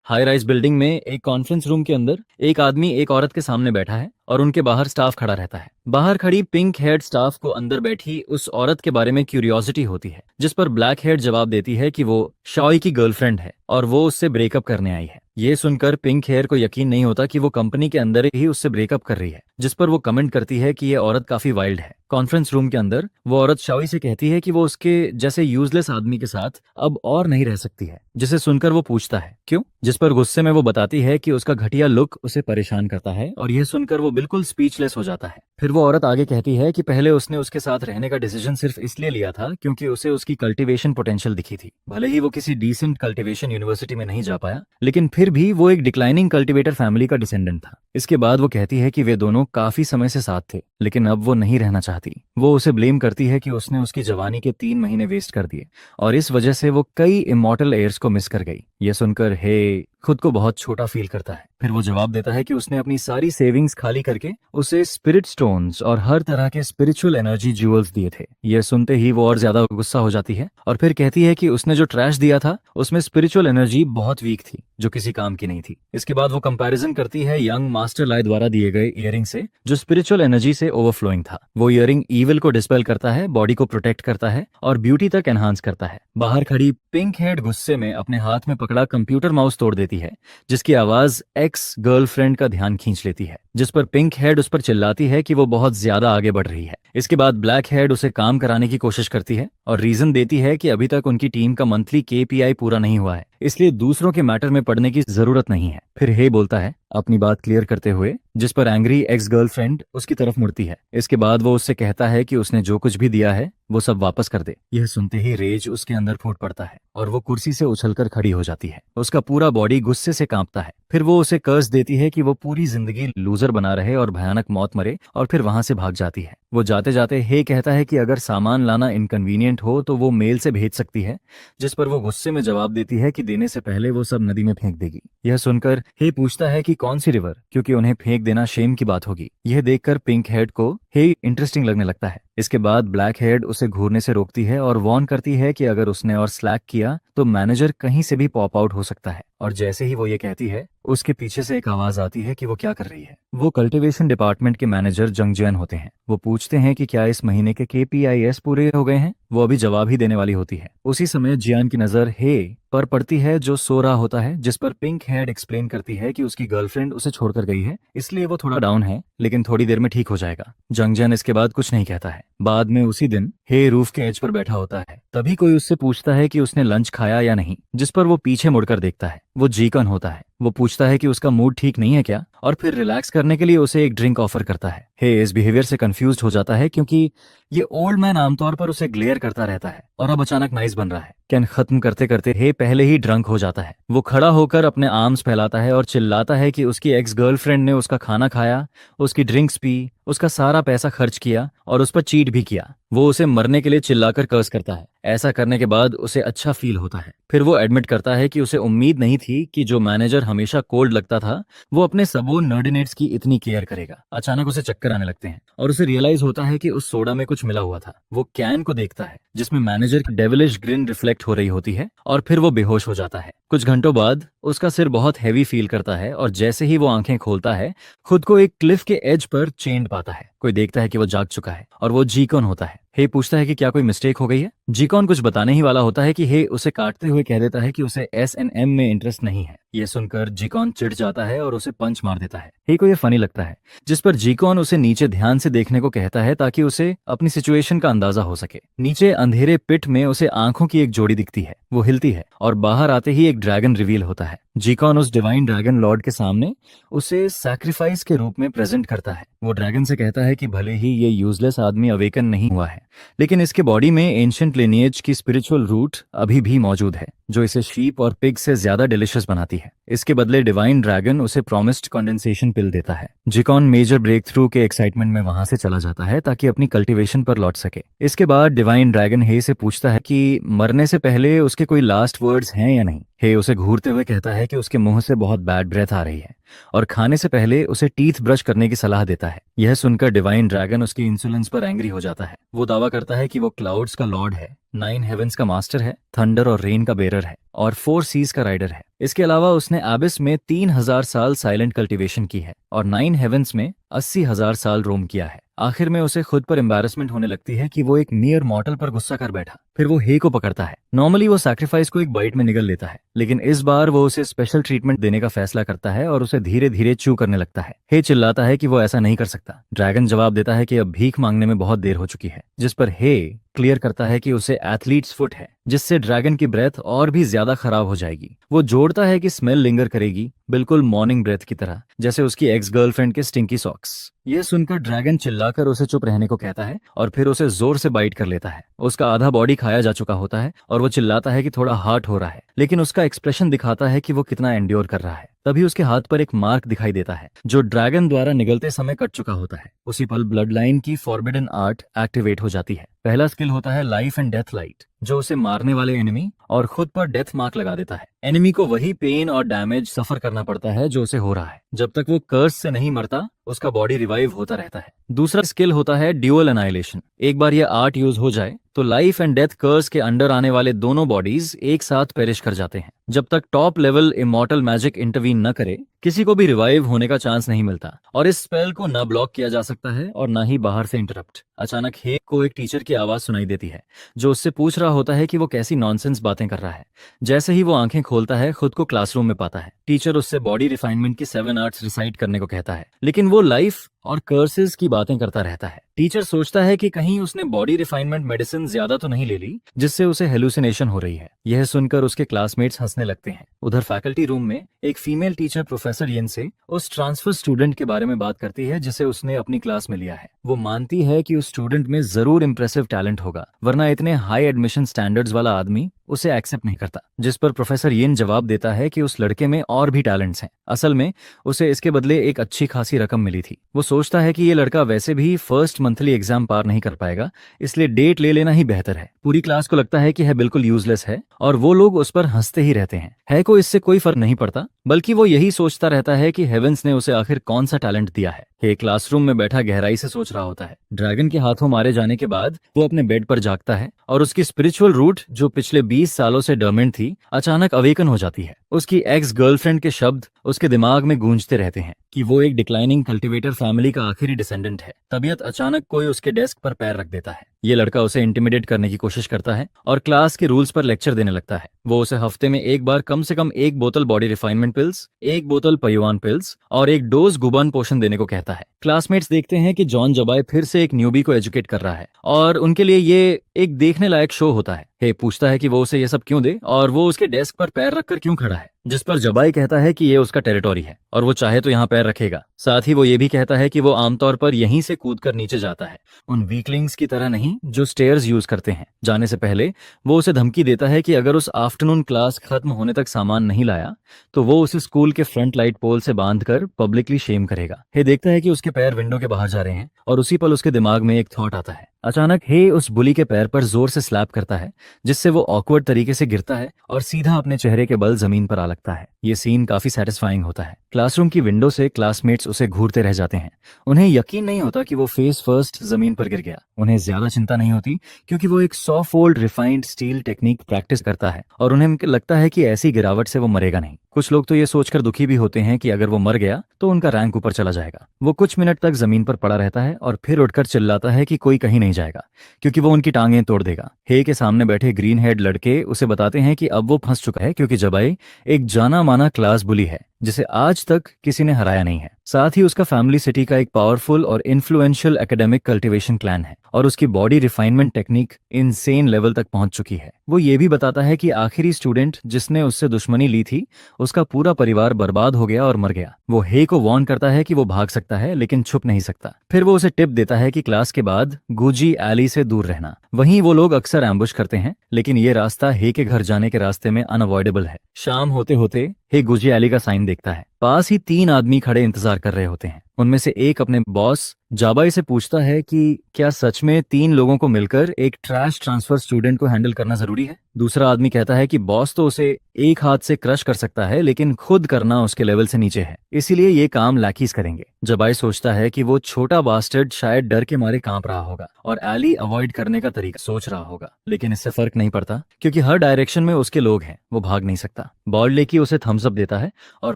High rise building में एक conference room के अंदर एक आदमी एक औरत के सामने बैठा है और उनके बाहर स्टाफ खड़ा रहता है। बाहर खड़ी पिंक हेड स्टाफ को अंदर बैठी उस औरत के बारे में क्यूरियोसिटी होती है, जिस पर ब्लैक हेड जवाब देती है कि वो शॉय की गर्लफ्रेंड है और वो उससे ब्रेकअप करने आई है। ये सुनकर पिंक हेयर को यकीन नहीं होता कि वो कंपनी के अंदर ही उससे ब्रेकअप कर रही है, जिस पर वो कमेंट करती है कि ये औरत काफी वाइल्ड है। कॉन्फ्रेंस रूम के अंदर वो औरत शॉय से कहती है कि वो उसके जैसे यूजलेस आदमी के साथ अब और नहीं रह सकती है, जिसे सुनकर वो पूछता है क्यों, जिस पर गुस्से में वो बताती है कि उसका घटिया लुक उसे परेशान करता है और यह सुनकर वो बिल्कुल स्पीचलेस हो जाता है। फिर वो औरत आगे कहती है कि पहले उसने उसके साथ रहने का डिसीजन सिर्फ इसलिए लिया था क्योंकि उसे उसकी कल्टीवेशन पोटेंशियल दिखी थी। भले ही वो किसी डिसेंट कल्टीवेशन यूनिवर्सिटी में नहीं जा पाया, लेकिन फिर भी वो एक डिक्लाइनिंग कल्टीवेटर फैमिली का डिसेंडेंट था। इसके बाद वो कहती है कि वे दोनों काफी समय से साथ थे, लेकिन अब वो नहीं रहना चाहती। वो उसे ब्लेम करती है कि उसने उसकी जवानी के 3 महीने वेस्ट कर दिए और इस वजह से वो कई इमॉर्टल एयर्स को मिस कर गई। ये सुनकर हे खुद को बहुत छोटा फील करता है। फिर वो जवाब देता है कि उसने अपनी सारी सेविंग्स खाली करके उसे स्पिरिट स्टोन्स और हर तरह के स्पिरिचुअल एनर्जी ज्यूल्स दिए थे। यह सुनते ही वो और ज्यादा गुस्सा हो जाती है और फिर कहती है कि उसने जो ट्रैश दिया था उसमें स्पिरिचुअल एनर्जी बहुत वीक थी, जो किसी काम की नहीं थी। इसके बाद वो कंपैरिजन करती है यंग मास्टर लाई द्वारा दिए गए इयरिंग से, जो स्पिरिचुअल एनर्जी से ओवरफ्लोइंग था। वो इयरिंग ईविल को डिस्पेल करता है, बॉडी को प्रोटेक्ट करता है और ब्यूटी तक एनहांस करता है। बाहर खड़ी पिंक हेड गुस्से में अपने हाथ में पकड़ा कंप्यूटर माउस तोड़ देती है, जिसकी आवाज एक्स गर्लफ्रेंड का ध्यान खींच लेती है, जिस पर पिंक हेड उस पर चिल्लाती है कि वो बहुत ज्यादा आगे बढ़ रही है। इसके बाद ब्लैक हेड उसे काम कराने की कोशिश करती है और रीजन देती है कि अभी तक उनकी टीम का मंथली केपीआई पूरा नहीं हुआ है, इसलिए दूसरों के मैटर में पड़ने की जरूरत नहीं है। फिर हे बोलता है अपनी बात क्लियर करते हुए, जिस पर एंग्री एक्स गर्लफ्रेंड उसकी तरफ मुड़ती है। इसके बाद वो उससे कहता है कि उसने जो कुछ भी दिया है वो सब वापस कर दे। यह सुनते ही रेज उसके अंदर फूट पड़ता है और वो कुर्सी से उछलकर खड़ी हो जाती है। उसका पूरा बॉडी गुस्से से कांपता है। फिर वो उसे कर्ज देती है कि वो पूरी जिंदगी लूजर बना रहे और भयानक मौत मरे, और फिर वहां से भाग जाती है। वो जाते जाते हे कहता है कि अगर सामान लाना इनकन्वीनियंट हो तो वो मेल से भेज सकती है, जिस पर वो गुस्से में जवाब देती है कि देने से पहले वो सब नदी में फेंक देगी। यह सुनकर हे पूछता है कि कौन सी रिवर, क्योंकि उन्हें फेंक देना शेम की बात होगी। यह देखकर पिंक हेड को हे इंटरेस्टिंग लगने लगता है। इसके बाद ब्लैक हेड उसे घूरने से रोकती है और वार्न करती है कि अगर उसने और स्लैक किया तो मैनेजर कहीं से भी पॉप आउट हो सकता है। और जैसे ही वो ये कहती है, उसके पीछे से एक आवाज आती है कि वो क्या कर रही है। वो कल्टीवेशन डिपार्टमेंट के मैनेजर जंगजियन होते हैं। वो पूछते हैं कि क्या इस महीने के केपीआईएस पूरे हो गए हैं। वो अभी जवाब ही देने वाली होती है। उसी समय जियान की नजर हे पर पड़ती है, जो सो रहा होता है, जिस पर पिंक हेड एक्सप्लेन करती है कि उसकी गर्लफ्रेंड उसे छोड़कर गई है, इसलिए वो थोड़ा डाउन है, लेकिन थोड़ी देर में ठीक हो जाएगा। जंगजियन इसके बाद कुछ नहीं कहता है। बाद में उसी दिन हे रूफ के एज पर बैठा होता है। तभी कोई उससे पूछता है कि उसने लंच खाया या नहीं, जिस पर वो पीछे मुड़कर देखता है। वो जीकन होता है। वो पूछता है कि उसका मूड ठीक नहीं है क्या, और फिर रिलैक्स करने के लिए उसे एक ड्रिंक ऑफर करता है। हे इस बिहेवियर से कंफ्यूज हो जाता है क्योंकि ये ओल्ड मैन आमतौर पर उसे ग्लेयर करता रहता है और अब अचानक नाइस बन रहा है। कैन खत्म करते करते हे पहले ही ड्रंक हो जाता है। वो खड़ा होकर अपने आर्म्स फैलाता है और चिल्लाता है कि उसकी एक्स गर्लफ्रेंड ने उसका खाना खाया, उसकी ड्रिंक्स पी, उसका सारा पैसा खर्च किया और उस पर चीट भी किया। वो उसे मरने के लिए चिल्लाकर कर्स करता है। ऐसा करने के बाद उसे अच्छा फील होता है। फिर वो एडमिट करता है कि उसे उम्मीद नहीं थी कि जो मैनेजर हमेशा कोल्ड लगता था वो अपने सबो नर्डिनेट्स की इतनी केयर करेगा। अचानक उसे चक्कर आने लगते हैं और उसे रियलाइज होता है कि उस सोडा में कुछ मिला हुआ था। वो कैन को देखता है जिसमें मैनेजर की डेविलिश ग्रिन रिफ्लेक्ट हो रही होती है और फिर वो बेहोश हो जाता है। कुछ घंटों बाद उसका सिर बहुत हैवी फील करता है और जैसे ही वो आंखें खोलता है, खुद को एक क्लिफ के एज पर चेंड पाता है। कोई देखता है कि वो जाग चुका है और वो जीकॉन होता है। हे पूछता है कि क्या कोई मिस्टेक हो गई है। जीकॉन कुछ बताने ही वाला होता है कि हे उसे काटते हुए कह देता है कि उसे S&M में इंटरेस्ट नहीं है। ये सुनकर जीकॉन चिढ़ जाता है और उसे पंच मार देता है। हे को ये फनी लगता है, जिस पर जीकॉन उसे नीचे ध्यान से देखने को कहता है ताकि उसे अपनी सिचुएशन का अंदाजा हो सके। नीचे अंधेरे पिट में उसे आंखों की एक जोड़ी दिखती है। वो हिलती है और बाहर आते ही एक ड्रैगन रिवील होता है। जीकॉन उस डिवाइन ड्रैगन लॉर्ड के सामने उसे सैक्रिफाइस के रूप में प्रेजेंट करता है। वो ड्रैगन से कहता है कि भले ही ये यूजलेस आदमी अवेकन नहीं हुआ है, लेकिन इसके बॉडी में एंशिएंट लिनिएज की स्पिरिचुअल रूट अभी भी मौजूद है, जो इसे शीप और पिग से ज्यादा डिलिशियस बनाती है। इसके बदले डिवाइन ड्रैगन उसे प्रॉमिस्ड कंडेंसेशन पिल देता है। जिकॉन मेजर ब्रेक थ्रू के एक्साइटमेंट में वहां से चला जाता है ताकि अपनी कल्टीवेशन पर लौट सके। इसके बाद डिवाइन ड्रैगन हे से पूछता है कि मरने से पहले उसके कोई लास्ट वर्ड्स हैं या नहीं। हे उसे घूरते हुए कहता है कि उसके मुंह से बहुत बैड ब्रेथ आ रही है और खाने से पहले उसे टीथ ब्रश करने की सलाह देता है। यह सुनकर डिवाइन ड्रैगन उसकी इंसुलेंस पर एंग्री हो जाता है। वो दावा करता है कि वो क्लाउड्स का लॉर्ड है, 9 हेवेंस का मास्टर है, थंडर और रेन का बेरर है और 4 सीज का राइडर है। इसके अलावा उसने एबिस में 3000 साल साइलेंट कल्टीवेशन की है और 9 हेवेंस में 80,000 साल रोम किया है। आखिर में उसे खुद पर एम्बैरेसमेंट होने लगती है कि वो एक नियर मॉर्टल पर गुस्सा कर बैठा। फिर वो हे को पकड़ता है। नॉर्मली वो सैक्रिफाइस को एक बाइट में निगल लेता है, लेकिन इस बार वो उसे स्पेशल ट्रीटमेंट देने का फैसला करता है और उसे धीरे धीरे च्यू करने लगता है। हे चिल्लाता है कि वो ऐसा नहीं कर सकता। ड्रैगन जवाब देता है कि अब भीख मांगने में बहुत देर हो चुकी है, जिस पर हे क्लियर करता है कि उसे एथलीट्स फुट है, जिससे ड्रैगन की ब्रेथ और भी ज्यादा खराब हो जाएगी। वो जोड़ता है कि स्मेल लिंगर करेगी, बिल्कुल मॉर्निंग ब्रेथ की तरह, जैसे उसकी एक्स गर्लफ्रेंड के स्टिंकी सॉक्स। यह सुनकर ड्रैगन चिल्लाकर उसे चुप रहने को कहता है और फिर उसे जोर से बाइट कर लेता है। उसका आधा बॉडी खाया जा चुका होता है और वो चिल्लाता है कि थोड़ा हार्ट हो रहा है, लेकिन उसका एक्सप्रेशन दिखाता है कि वो कितना एंड्योर कर रहा है। तभी उसके हाथ पर एक मार्क दिखाई देता है जो ड्रैगन द्वारा निगलते समय कट चुका होता है। उसी पल ब्लड लाइन की फॉरबिडन आर्ट एक्टिवेट हो जाती है। पहला स्किल होता है लाइफ एंड डेथ लाइट, जो उसे मारने वाले एनिमी और खुद पर डेथ मार्क लगा देता है। एनिमी को वही पेन और डैमेज सफर करना पड़ता है जो उसे हो रहा है। जब तक वो कर्स से नहीं मरता, उसका बॉडी रिवाइव होता रहता है। दूसरा स्किल होता है ड्यूअल एनाइलेशन। एक बार यह आर्ट यूज हो जाए तो लाइफ एंड डेथ कर्स के अंडर आने वाले दोनों बॉडीज एक साथ पेरिश कर जाते हैं। जब तक top level immortal magic intervene न करे, किसी को भी रिवाइव होने का चांस नहीं मिलता और इस स्पेल को न ब्लॉक किया जा सकता है और न ही बाहर से इंटरप्ट। अचानक हेक को एक टीचर की आवाज सुनाई देती है जो उससे पूछ रहा होता है कि वो कैसी नॉनसेंस बातें कर रहा है। जैसे ही वो आंखें खोलता है, खुद को क्लासरूम में पाता है। टीचर उससे बॉडी रिफाइनमेंट की 7 आर्ट्स रिसाइट करने को कहता है, लेकिन वो लाइफ और कर्सेस की बातें करता रहता है। टीचर सोचता है कि कहीं उसने बॉडी रिफाइनमेंट मेडिसिन ज्यादा तो नहीं ले ली जिससे उसे हेलुसिनेशन हो रही है। यह सुनकर उसके क्लासमेट्स हंसने लगते हैं। उधर फैकल्टी रूम में एक फीमेल टीचर प्रोफेसर येन से उस ट्रांसफर स्टूडेंट के बारे में बात करती है जिसे उसने अपनी क्लास में लिया है। वो मानती है कि उस स्टूडेंट में जरूर इंप्रेसिव टैलेंट होगा, वरना इतने हाई एडमिशन स्टैंडर्ड्स वाला आदमी उसे एक्सेप्ट नहीं करता। जिस पर प्रोफेसर येन जवाब देता है कि उस लड़के में और भी टैलेंट्स हैं। असल में उसे इसके बदले एक अच्छी खासी रकम मिली थी। वो सोचता है कि ये लड़का वैसे भी फर्स्ट मंथली एग्जाम पार नहीं कर पाएगा, इसलिए डेट ले लेना ही बेहतर है। पूरी क्लास को लगता है कि है बिल्कुल यूजलेस है और वो लोग उस पर हंसते ही रहते हैं। है को इससे कोई फर्क नहीं पड़ता, बल्कि वो यही सोचता रहता है कि हेवेंस ने उसे आखिर कौन सा टैलेंट दिया है। हे क्लासरूम में बैठा गहराई से सोच रहा होता है। ड्रैगन के हाथों मारे जाने के बाद वो अपने बेड पर जागता है और उसकी स्पिरिचुअल रूट, जो पिछले 20 सालों से डोर्मेंट थी, अचानक अवेकन हो जाती है। उसकी एक्स गर्लफ्रेंड के शब्द उसके दिमाग में गूंजते रहते हैं कि वो एक डिक्लाइनिंग कल्टीवेटर फैमिली का आखिरी डिसेंडेंट है। तबीयत अचानक कोई उसके डेस्क पर पैर रख देता है। ये लड़का उसे इंटिमिडेट करने की कोशिश करता है और क्लास के रूल्स पर लेक्चर देने लगता है। वो उसे हफ्ते में एक बार कम से कम 1 बोतल बॉडी रिफाइनमेंट पिल्स, 1 बोतल पयुआन पिल्स और 1 डोज गुबान पोशन देने को कहता है। क्लासमेट्स देखते हैं कि जॉन जबाई फिर से एक न्यूबी को एजुकेट कर रहा है और उनके लिए ये एक देखने लायक शो होता है। हे पूछता है कि वो उसे ये सब क्यों दे और वो उसके डेस्क पर पैर रखकर क्यों खड़ा है, जिस पर जबाई कहता है कि ये उसका टेरिटोरी है और वो चाहे तो यहाँ पैर रखेगा। साथ ही वो ये भी कहता है कि वो आमतौर पर यहीं से कूदकर नीचे जाता है, उन वीकलिंग्स की तरह नहीं जो स्टेयर्स यूज करते हैं। जाने से पहले वो उसे धमकी देता है कि अगर उस आफ्टरनून क्लास खत्म होने तक सामान नहीं लाया तो वो उसे स्कूल के फ्रंट लाइट पोल से बांधकर पब्लिकली शेम करेगा। हे देखता है कि उसके पैर विंडो के बाहर जा रहे हैं और उसी पल उसके दिमाग में एक थॉट आता है। अचानक हे उस बुली के पैर पर जोर से स्लैप करता है, जिससे वो ऑकवर्ड तरीके से गिरता है और सीधा अपने चेहरे के बल जमीन पर आ लगता है। ये सीन काफी सेटिस्फाइंग होता है। क्लासरूम की विंडो से क्लासमेट्स उसे घूरते रह जाते हैं। उन्हें यकीन नहीं होता कि वो फेस फर्स्ट जमीन पर गिर गया। उन्हें ज्यादा चिंता नहीं होती क्योंकि वो एक 100 fold refined steel technique practice करता है और उन्हें लगता है कि ऐसी गिरावट से वो मरेगा नहीं। कुछ लोग तो ये सोचकर दुखी भी होते हैं कि अगर वो मर गया तो उनका रैंक ऊपर चला जाएगा। वो कुछ मिनट तक जमीन पर पड़ा रहता है और फिर उठकर चिल्लाता है कि कोई कहीं नहीं जाएगा क्योंकि वो उनकी टांगें तोड़ देगा। हे के सामने बैठे ग्रीन हेड लड़के उसे बताते हैं कि अब वो फंस चुका है क्योंकि जबाई एक जाना माना क्लास बुली है जिसे आज तक किसी ने हराया नहीं है। साथ ही उसका फैमिली सिटी का एक पावरफुल और इन्फ्लुएंशियल एकेडमिक कल्टीवेशन क्लैन है और उसकी body refinement technique insane level तक पहुंच चुकी है। वो ये भी बताता है कि आखिरी स्टूडेंट जिसने उससे दुश्मनी ली थी, उसका पूरा परिवार बर्बाद हो गया और मर गया। वो हे को वार्न करता है कि वो भाग सकता है लेकिन छुप नहीं सकता। फिर वो उसे टिप देता है कि क्लास के बाद गुजी एली से दूर रहना। वहीं वो लोग अक्सर एम्बुश करते हैं, लेकिन ये रास्ता हे के घर जाने के रास्ते में अनअवॉइडेबल है। शाम होते होते हे गुजी एली का साइन देखता है। पास ही 3 आदमी खड़े इंतजार कर रहे होते हैं। उनमें से एक अपने बॉस जाबाई से पूछता है कि क्या सच में 3 लोगों को मिलकर एक ट्रैश ट्रांसफर स्टूडेंट को हैंडल करना जरूरी है। दूसरा आदमी कहता है कि बॉस तो उसे एक हाथ से क्रश कर सकता है, लेकिन खुद करना उसके लेवल से नीचे है, इसीलिए ये काम लैकीज करेंगे। जबाई सोचता है कि वो छोटा बास्टर्ड शायद डर के मारे कांप रहा होगा और एली अवॉइड करने का तरीका सोच रहा होगा, लेकिन इससे फर्क नहीं पड़ता क्योंकि हर डायरेक्शन में उसके लोग हैं, वो भाग नहीं सकता। बॉल्ड लेकी उसे थम्स अप देता है और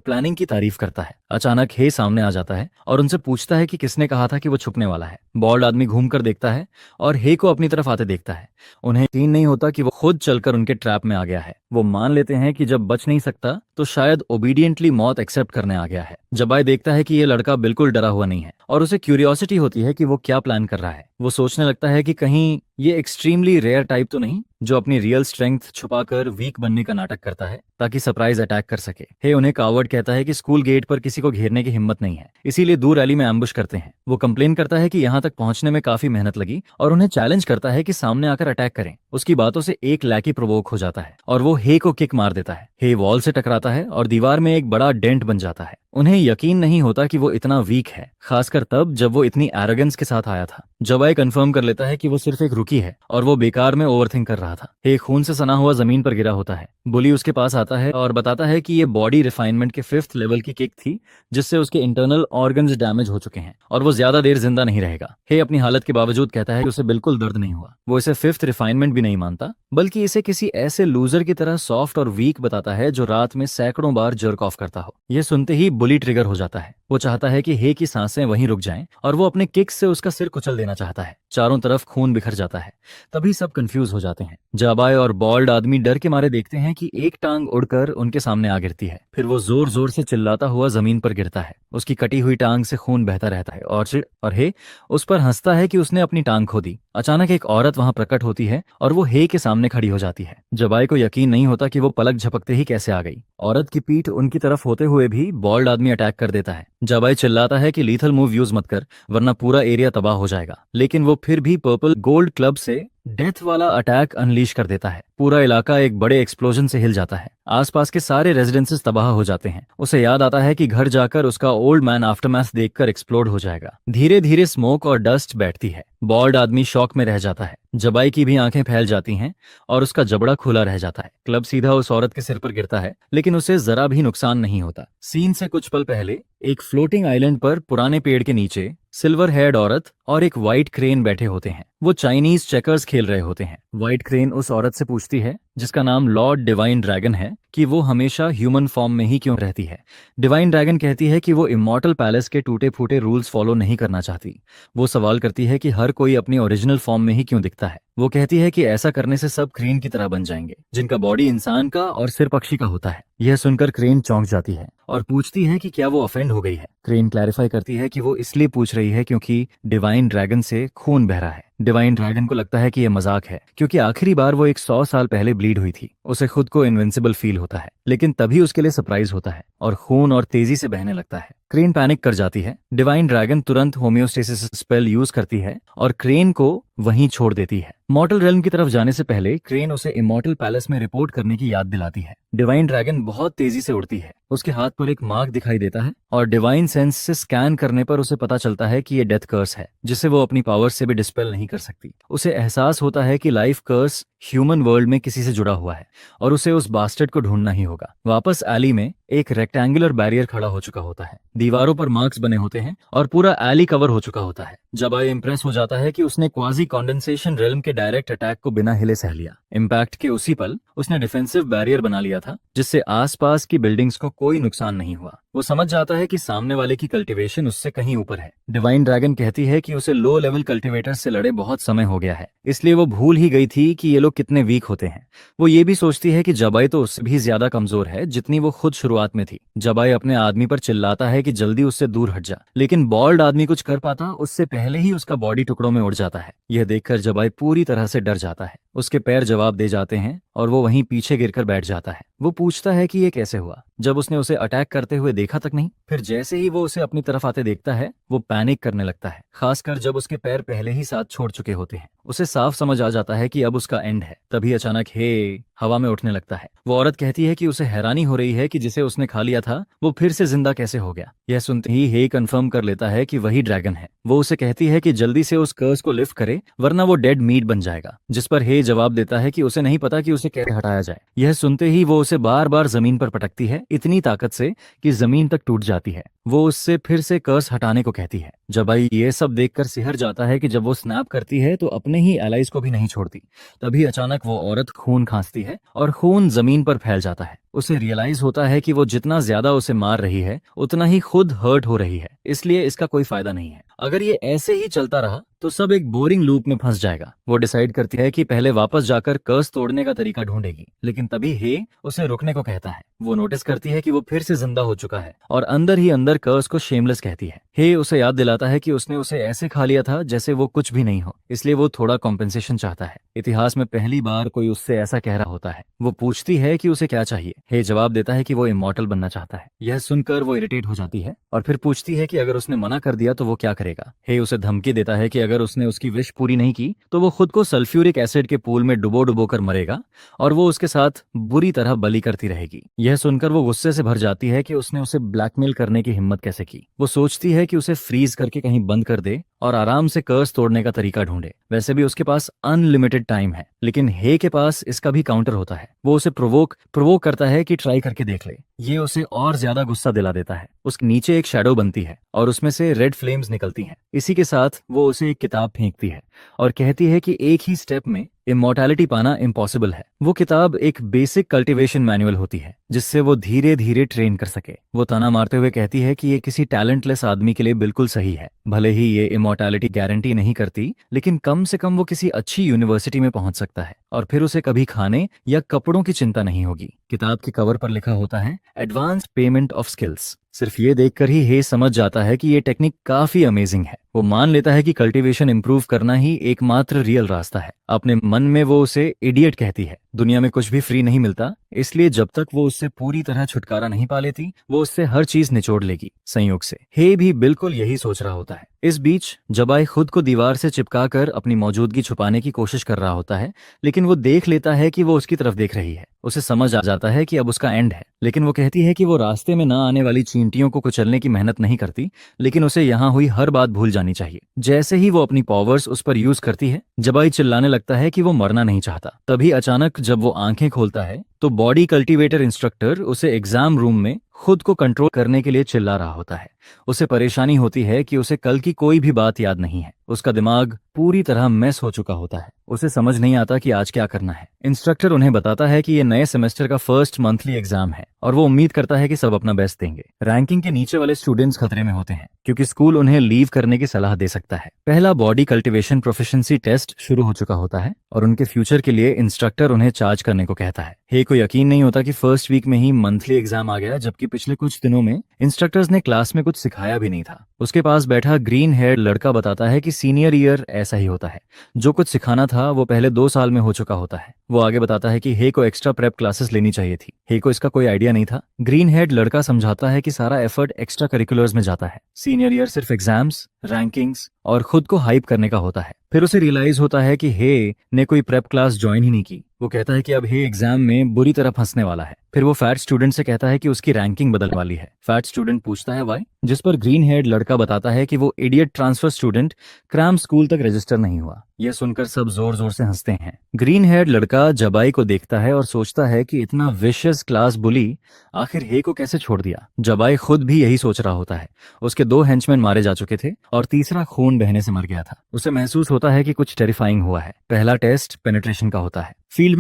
प्लानिंग की तारीफ करता है। अचानक हे सामने आ जाता है और उनसे पूछता है कि किसने कहा था कि वो छुपने वाला है। बॉल्ड आदमी घूमकर देखता है और हे को अपनी तरफ आते देखता है। उन्हें यकीन नहीं होता कि वो खुद चलकर उनके ट्रैप में आ गया है। वो मान लेते हैं कि जब बच नहीं सकता तो शायद ओबीडियंटली मौत एक्सेप्ट करने आ गया है। जबाई देखता है कि ये लड़का बिल्कुल डरा हुआ नहीं है और उसे क्यूरियोसिटी होती है कि वो क्या प्लान कर रहा है। वो सोचने लगता है कि कहीं ये एक्सट्रीमली रेयर टाइप तो नहीं जो अपनी रियल स्ट्रेंथ छुपाकर वीक बनने का नाटक करता है ताकि सरप्राइज अटैक कर सके। हे उन्हें कावर्ड कहता है कि स्कूल गेट पर किसी को घेरने की हिम्मत नहीं है, इसीलिए दूर रैली में एम्बुश करते हैं। वो कंप्लेन करता है कि यहाँ तक पहुंचने में काफी मेहनत लगी और उन्हें चैलेंज करता है कि सामने आकर अटैक करें। उसकी बातों से एक लैकी प्रोवोक हो जाता है और वो हे को किक मार देता है। हे वॉल से टकराता है और दीवार में एक बड़ा डेंट बन जाता है। उन्हें यकीन नहीं होता कि वो इतना वीक है, खासकर तब जब वो इतनी एरोगेंस के साथ आया था। जबाई कंफर्म कर लेता है कि वो सिर्फ एक रुकी है और वो बेकार में ओवरथिंक कर रहा था। हे खून से सना हुआ जमीन पर गिरा होता है। बुली उसके पास आता है और बताता है कि ये बॉडी रिफाइनमेंट के 5th लेवल की किक थी जिससे उसके इंटरनल ऑर्गन्स डैमेज हो चुके हैं और वो ज्यादा देर जिंदा नहीं रहेगा। हे अपनी हालत के बावजूद कहता है कि उसे बिल्कुल दर्द नहीं हुआ। वो इसे 5th रिफाइनमेंट भी नहीं मानता, बल्कि इसे किसी ऐसे लूजर की तरह सॉफ्ट और वीक बताता है जो रात में सैकड़ों बार जर्क ऑफ करता हो। यह सुनते ही बुली ट्रिगर हो जाता है। वो चाहता है कि हे की सांसें वहीं रुक जाएं और वो अपने किक से उसका सिर कुचल देना चाहता है। चारों तरफ खून बिखर जाता है। तभी सब कंफ्यूज हो जाते हैं। जाबाई और बॉल्ड आदमी डर के मारे देखते हैं कि एक टांग उड़कर उनके सामने आ गिरती है। फिर वो जोर जोर से चिल्लाता हुआ जमीन पर गिरता है। उसकी कटी हुई टांग से खून बहता रहता है और हे उस पर हंसता है कि उसने अपनी टांग खो दी। अचानक एक औरत वहां प्रकट होती है और वो हे के सामने खड़ी हो जाती है। जबाई को यकीन नहीं होता कि वो पलक झपकते ही कैसे आ गई। औरत की पीठ उनकी तरफ होते हुए भी बॉल्ड आदमी अटैक कर देता है। जबाई चिल्लाता है कि लीथल मूव यूज मत कर वरना पूरा एरिया तबाह हो जाएगा, लेकिन वो फिर भी पर्पल गोल्ड क्लब से डेथ वाला अटैक अनलीश कर देता है। पूरा इलाका एक बड़े एक्सप्लोजन से हिल जाता है। आसपास के सारे रेजिडेंसेस तबाह हो जाते हैं। उसे याद आता है कि घर जाकर उसका ओल्ड मैन आफ्टरमैथ देखकर एक्सप्लोड हो जाएगा। धीरे धीरे स्मोक और डस्ट बैठती है। बॉल्ड आदमी शॉक में रह जाता है। जबाई की भी आंखें फैल जाती हैं और उसका जबड़ा खुला रह जाता है। क्लब सीधा उस औरत के सिर पर गिरता है, लेकिन उसे जरा भी नुकसान नहीं होता। सीन से कुछ पल पहले एक फ्लोटिंग आइलैंड पर पुराने पेड़ के नीचे सिल्वर हेयर्ड औरत और एक व्हाइट क्रेन बैठे होते हैं। वो चाइनीज चेकर्स खेल रहे होते हैं। व्हाइट क्रेन उस औरत से पूछती है, जिसका नाम लॉर्ड डिवाइन ड्रैगन है, कि वो हमेशा ह्यूमन फॉर्म में ही क्यों रहती है। डिवाइन ड्रैगन कहती है कि वो इमॉर्टल पैलेस के टूटे फूटे रूल्स फॉलो नहीं करना चाहती। वो सवाल करती है कि हर कोई अपनी ओरिजिनल फॉर्म में ही क्यों दिखता है। वो कहती है कि ऐसा करने से सब क्रेन की तरह बन जाएंगे, जिनका बॉडी इंसान का और सिर पक्षी का होता है। यह सुनकर क्रेन चौंक जाती है और पूछती है कि क्या वो ऑफेंड हो गई है। क्रेन क्लैरिफाई करती है कि वो इसलिए पूछ रही है क्योंकि डिवाइन ड्रैगन से खून बह रहा है। डिवाइन ड्रैगन को लगता है कि यह मजाक है, क्योंकि आखिरी बार वो 100 साल पहले ब्लीड हुई थी। उसे खुद को इनविंसिबल फील होता है, लेकिन तभी उसके लिए सरप्राइज होता है और खून और तेजी से बहने लगता है। क्रेन पैनिक कर जाती है। डिवाइन ड्रैगन तुरंत होम्योस्टेसिस स्पेल यूज करती है और क्रेन को वहीं छोड़ देती है। मॉर्टल रेल्म की तरफ जाने से पहले क्रेन उसे इमॉर्टल पैलेस में रिपोर्ट करने की याद दिलाती है। डिवाइन ड्रैगन बहुत तेजी से उड़ती है। उसके हाथ पर एक मार्क दिखाई देता है और डिवाइन सेंस से स्कैन करने पर उसे पता चलता है कि ये डेथ कर्स है, जिसे वो अपनी पावर से भी डिस्पेल नहीं कर सकती। उसे एहसास होता है कि लाइफ कर्स ह्यूमन वर्ल्ड में किसी से जुड़ा हुआ है और उसे उस बास्टर्ड को ढूंढना ही होगा। वापस एली में एक रेक्टेंगुलर बैरियर खड़ा हो चुका होता है। दीवारों पर मार्क्स बने होते हैं और पूरा एली कवर हो चुका होता है। जबाई इंप्रेस हो जाता है कि उसने क्वाजी कंडेंसेशन रेल्म के डायरेक्ट अटैक को बिना हिले सह लिया। इम्पैक्ट के उसी पल उसने डिफेंसिव बैरियर बना लिया था, जिससे आसपास की बिल्डिंग्स को कोई नुकसान नहीं हुआ। वो समझ जाता है कि सामने वाले की कल्टीवेशन उससे कहीं ऊपर है। डिवाइन ड्रैगन कहती है कि उसे लो लेवल कल्टीवेटर से लड़े बहुत समय हो गया है, इसलिए वो भूल ही गई थी कि ये लोग कितने वीक होते हैं। वो ये भी सोचती है कि जबाई तो उससे भी ज्यादा कमजोर है जितनी वो खुद शुरुआत में थी। जबाई अपने आदमी पर चिल्लाता है कि जल्दी उससे दूर हट जा, लेकिन बॉल्ड आदमी कुछ कर पाता उससे पहले ही उसका बॉडी टुकड़ों में उड़ जाता है। यह देखकर जबाई पूरी तरह से डर जाता है। उसके पैर जवाब दे जाते हैं और वो वहीं पीछे गिरकर बैठ जाता है। वो पूछता है कि ये कैसे हुआ, जब उसने उसे अटैक करते हुए देखा तक नहीं। फिर जैसे ही वो उसे अपनी तरफ आते देखता है, वो पैनिक करने लगता है, खासकर जब उसके पैर पहले ही साथ छोड़ चुके होते हैं। उसे साफ समझ आ जाता है कि अब उसका एंड है। तभी अचानक हे हवा में उठने लगता है। वो औरत कहती है कि उसे हैरानी हो रही है कि जिसे उसने खा लिया था वो फिर से जिंदा कैसे हो गया। यह सुनते ही हे कंफर्म कर लेता है कि वही ड्रैगन है। वो उसे कहती है कि जल्दी से उस कर्स को लिफ्ट करे वरना वो डेड मीट बन जाएगा, जिस पर हे जवाब देता है कि उसे नहीं पता कि उसे कैसे हटाया जाए। यह सुनते ही वो उसे बार बार जमीन पर पटकती है, इतनी ताकत से कि जमीन तक टूट जाती है। वो उससे फिर से कर्स हटाने को कहती है। जबाई ये सब देखकर सिहर जाता है कि जब वो स्नैप करती है तो अपने ही एलाइज को भी नहीं छोड़ती। तभी अचानक वो औरत खून खांसती है और खून जमीन पर फैल जाता है। उसे रियलाइज होता है कि वो जितना ज्यादा उसे मार रही है उतना ही खुद हर्ट हो रही है, इसलिए इसका कोई फायदा नहीं है। अगर ये ऐसे ही चलता रहा तो सब एक बोरिंग लूप में फंस जाएगा। वो डिसाइड करती है कि पहले वापस जाकर कर्स तोड़ने का तरीका ढूंढेगी, लेकिन तभी हे उसे रुकने को कहता है। वो नोटिस करती है कि वो फिर से जिंदा हो चुका है और अंदर ही अंदर कर्स को शेमलेस कहती है। हे उसे याद दिलाता है कि उसने उसे ऐसे खा लिया था जैसे वो कुछ भी नहीं हो, इसलिए वो थोड़ा कॉम्पेंसेशन चाहता है। इतिहास में पहली बार कोई उससे ऐसा कह रहा होता है। वो पूछती है कि उसे क्या चाहिए। हे जवाब देता है कि वो इमॉर्टल बनना चाहता है। यह सुनकर वो इरिटेट हो जाती है और फिर पूछती है कि अगर उसने मना कर दिया तो वो क्या करेगा। हे उसे धमकी देता है कि अगर उसने उसकी विश पूरी नहीं की तो वो खुद को सल्फ्यूरिक एसिड के पूल में डुबो डुबो कर मरेगा और वो उसके साथ बुरी तरह बलि करती रहेगी। यह सुनकर वो गुस्से से भर जाती है कि उसने उसे ब्लैकमेल करने की हिम्मत कैसे की। वो सोचती है कि उसे फ्रीज करके कहीं बंद कर दे और आराम से कर्स तोड़ने का तरीका ढूंढे। वैसे भी उसके पास अनलिमिटेड टाइम है, लेकिन हे के पास इसका भी काउंटर होता है। वो उसे प्रोवोक करता है कि ट्राई करके देख ले। ये उसे और ज्यादा गुस्सा दिला देता है। उसके नीचे एक शैडो बनती है और उसमें से रेड फ्लेम्स निकलती हैं। इसी के साथ वो उसे एक किताब फेंकती है और कहती है कि एक ही स्टेप में इमॉर्टैलिटी पाना इम्पॉसिबल है। वो किताब एक बेसिक कल्टीवेशन मैनुअल होती है जिससे वो धीरे धीरे ट्रेन कर सके। वो ताना मारते हुए कहती है कि ये किसी टैलेंटलेस आदमी के लिए बिल्कुल सही है। भले ही ये इमॉर्टैलिटी गारंटी नहीं करती, लेकिन कम से कम वो किसी अच्छी यूनिवर्सिटी में पहुंच सकता है और फिर उसे कभी खाने या कपड़ों की चिंता नहीं होगी। किताब के कवर पर लिखा होता है एडवांस्ड पेमेंट ऑफ स्किल्स। सिर्फ ये देखकर ही हे समझ जाता है कि ये टेक्निक काफी अमेजिंग है। वो मान लेता है कि कल्टीवेशन इंप्रूव करना ही एकमात्र रियल रास्ता है। अपने मन में वो उसे इडियट कहती है। दुनिया में कुछ भी फ्री नहीं मिलता, इसलिए जब तक वो उससे पूरी तरह छुटकारा नहीं पा लेती वो उससे हर चीज निचोड़ लेगी संयोग से। हे भी बिल्कुल यही सोच रहा होता है। इस बीच जबाई खुद को दीवार से चिपकाकर अपनी मौजूदगी छुपाने की कोशिश कर रहा होता है, लेकिन वो देख लेता है कि वो उसकी तरफ देख रही है। उसे समझ आ जाता है कि अब उसका एंड है, लेकिन वो कहती है कि वो रास्ते में न आने वाली चींटियों को कुचलने की मेहनत नहीं करती, लेकिन उसे यहाँ हुई हर बात भूल जानी चाहिए। जैसे ही वो अपनी पावर्स उस पर यूज करती है, जबाई चिल्लाने लगता है कि वो मरना नहीं चाहता। तभी अचानक जब वो आंखें खोलता है तो बॉडी कल्टीवेटर इंस्ट्रक्टर उसे एग्जाम रूम में खुद को कंट्रोल करने के लिए चिल्ला रहा होता है। उसे परेशानी होती है कि उसे कल की कोई भी बात याद नहीं है। उसका दिमाग पूरी तरह मैस हो चुका होता है। उसे समझ नहीं आता कि आज क्या करना है। इंस्ट्रक्टर उन्हें बताता है कि ये नए सेमेस्टर का फर्स्ट मंथली एग्जाम है और वो उम्मीद करता है कि सब अपना बेस्ट देंगे। रैंकिंग के नीचे वाले स्टूडेंट्स खतरे में होते हैं क्योंकि स्कूल उन्हें लीव करने की सलाह दे सकता है। पहला बॉडी कल्टीवेशन प्रोफिशिएंसी टेस्ट शुरू हो चुका होता है और उनके फ्यूचर के लिए इंस्ट्रक्टर उन्हें चार्ज करने को कहता है। हे को यकीन नहीं होता कि फर्स्ट वीक में ही मंथली एग्जाम आ गया, जबकि पिछले कुछ दिनों में इंस्ट्रक्टर्स ने क्लास में कुछ सिखाया भी नहीं था। उसके पास बैठा ग्रीन हेयर लड़का बताता है कि सीनियर ईयर ऐसा ही होता है। जो कुछ सिखाना था वो पहले 2 साल में हो चुका होता है। वो आगे बताता है कि हे को एक्स्ट्रा प्रेप क्लासेस लेनी चाहिए थी। हे को इसका कोई आइडिया नहीं था। ग्रीन हेड लड़का समझाता है कि सारा एफर्ट एक्स्ट्रा करिकुलर्स में जाता है। सीनियर ईयर सिर्फ एग्जाम्स, रैंकिंग्स और खुद को हाइप करने का होता है। फिर उसे रियलाइज होता है कि हे ने कोई प्रेप क्लास ज्वाइन ही नहीं की। वो कहता है कि अब हे एग्जाम में बुरी तरह फंसने वाला है। फिर वो फैट स्टूडेंट से कहता है कि उसकी रैंकिंग बदलने वाली है। फैट स्टूडेंट पूछता है व्हाई, जिस पर ग्रीन हेड लड़का बताता है कि वो idiot transfer student cram school तक रजिस्टर नहीं हुआ। यह सुनकर सब जोर जोर से हंसते हैं। ग्रीन हेड लड़का जबाई को देखता है और सोचता है कि इतना विशियस क्लास बुली आखिर हे को कैसे छोड़ दिया। जबाई खुद भी यही सोच रहा होता है। उसके 2 हेंचमैन मारे जा चुके थे और तीसरा खून बहने से मर गया था। उसे महसूस होता है कि कुछ टेरिफाइंग हुआ है। पहला टेस्ट पेनिट्रेशन का होता है। फील्ड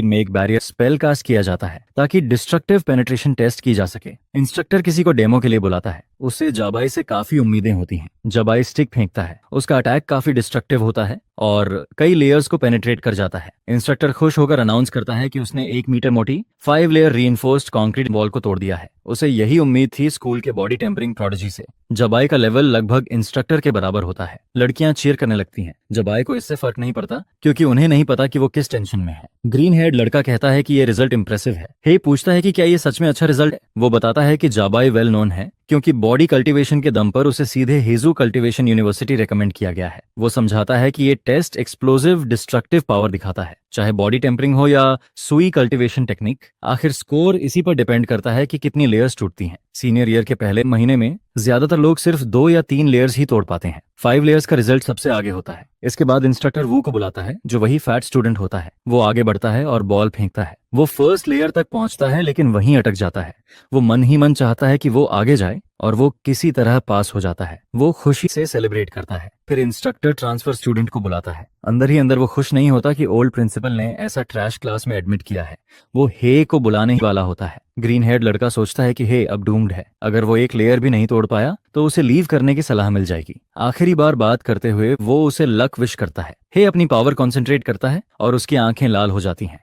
में एक बैरियर स्पेल कास्ट किया जाता है ताकि डिस्ट्रक्टिव पेनिट्रेशन टेस्ट की जा सके। इंस्ट्रक्टर किसी को डेमो के लिए बुलाता है। उससे जबाई से काफी उम्मीदें होती हैं। जबाई स्टिक फेंकता है। उसका अटैक काफी डिस्ट्रक्टिव होता है और कई लेयर्स को पेनिट्रेट कर जाता है। इंस्ट्रक्टर खुश होकर अनाउंस करता है कि उसने 1 मीटर मोटी 5 लेयर रीइंफोर्स्ड कंक्रीट वॉल को तोड़ दिया है। उसे यही उम्मीद थी स्कूल के बॉडी टेम्परिंग प्रोडिजी से। जबाई का लेवल लगभग इंस्ट्रक्टर के बराबर होता है। लड़कियां चीयर करने लगती हैं। जबाई को इससे फर्क नहीं पड़ता क्योंकि उन्हें नहीं पता कि वो किस टेंशन में है। ग्रीन हेड लड़का कहता है कि ये रिजल्ट इंप्रेसिव है। हे पूछता है कि क्या ये सच में अच्छा रिजल्ट है। वो बताता है कि जबाई वेल नोन है क्योंकि बॉडी कल्टीवेशन के दम पर उसे सीधे हेजू कल्टीवेशन यूनिवर्सिटी रेकमेंड किया गया है। वो समझाता है कि ये टेस्ट एक्सप्लोसिव डिस्ट्रक्टिव पावर दिखाता है, चाहे बॉडी टेम्परिंग हो या सुई कल्टीवेशन टेक्निक। आखिर स्कोर इसी पर डिपेंड करता है कि कितनी लेयर्स टूटती हैं। सीनियर ईयर के पहले महीने में ज्यादातर लोग सिर्फ 2 या 3 लेयर्स ही तोड़ पाते हैं। 5 लेयर्स का रिजल्ट सबसे आगे होता है। इसके बाद इंस्ट्रक्टर वू को बुलाता है, जो वही फैट स्टूडेंट होता है। वो आगे बढ़ता है और बॉल फेंकता है। वो फर्स्ट लेयर तक पहुंचता है, लेकिन वहीं अटक जाता है। वो मन ही मन चाहता है कि वो आगे जाए, और वो किसी तरह पास हो जाता है। वो खुशी से सेलिब्रेट करता है। फिर इंस्ट्रक्टर ट्रांसफर स्टूडेंट को बुलाता है। अंदर ही अंदर वो खुश नहीं होता कि ओल्ड प्रिंसिपल ने ऐसा ट्रैश क्लास में एडमिट किया है। वो हे को बुलाने ही वाला होता है। ग्रीन हेड लड़का सोचता है कि हे अब डूम्ड है। अगर वो एक लेयर भी नहीं तोड़ पाया तो उसे लीव करने की सलाह मिल जाएगी। आखिरी बार बात करते हुए वो उसे लक विश करता है। हे अपनी पावर कॉन्सेंट्रेट करता है और उसकी आंखें लाल हो जाती हैं।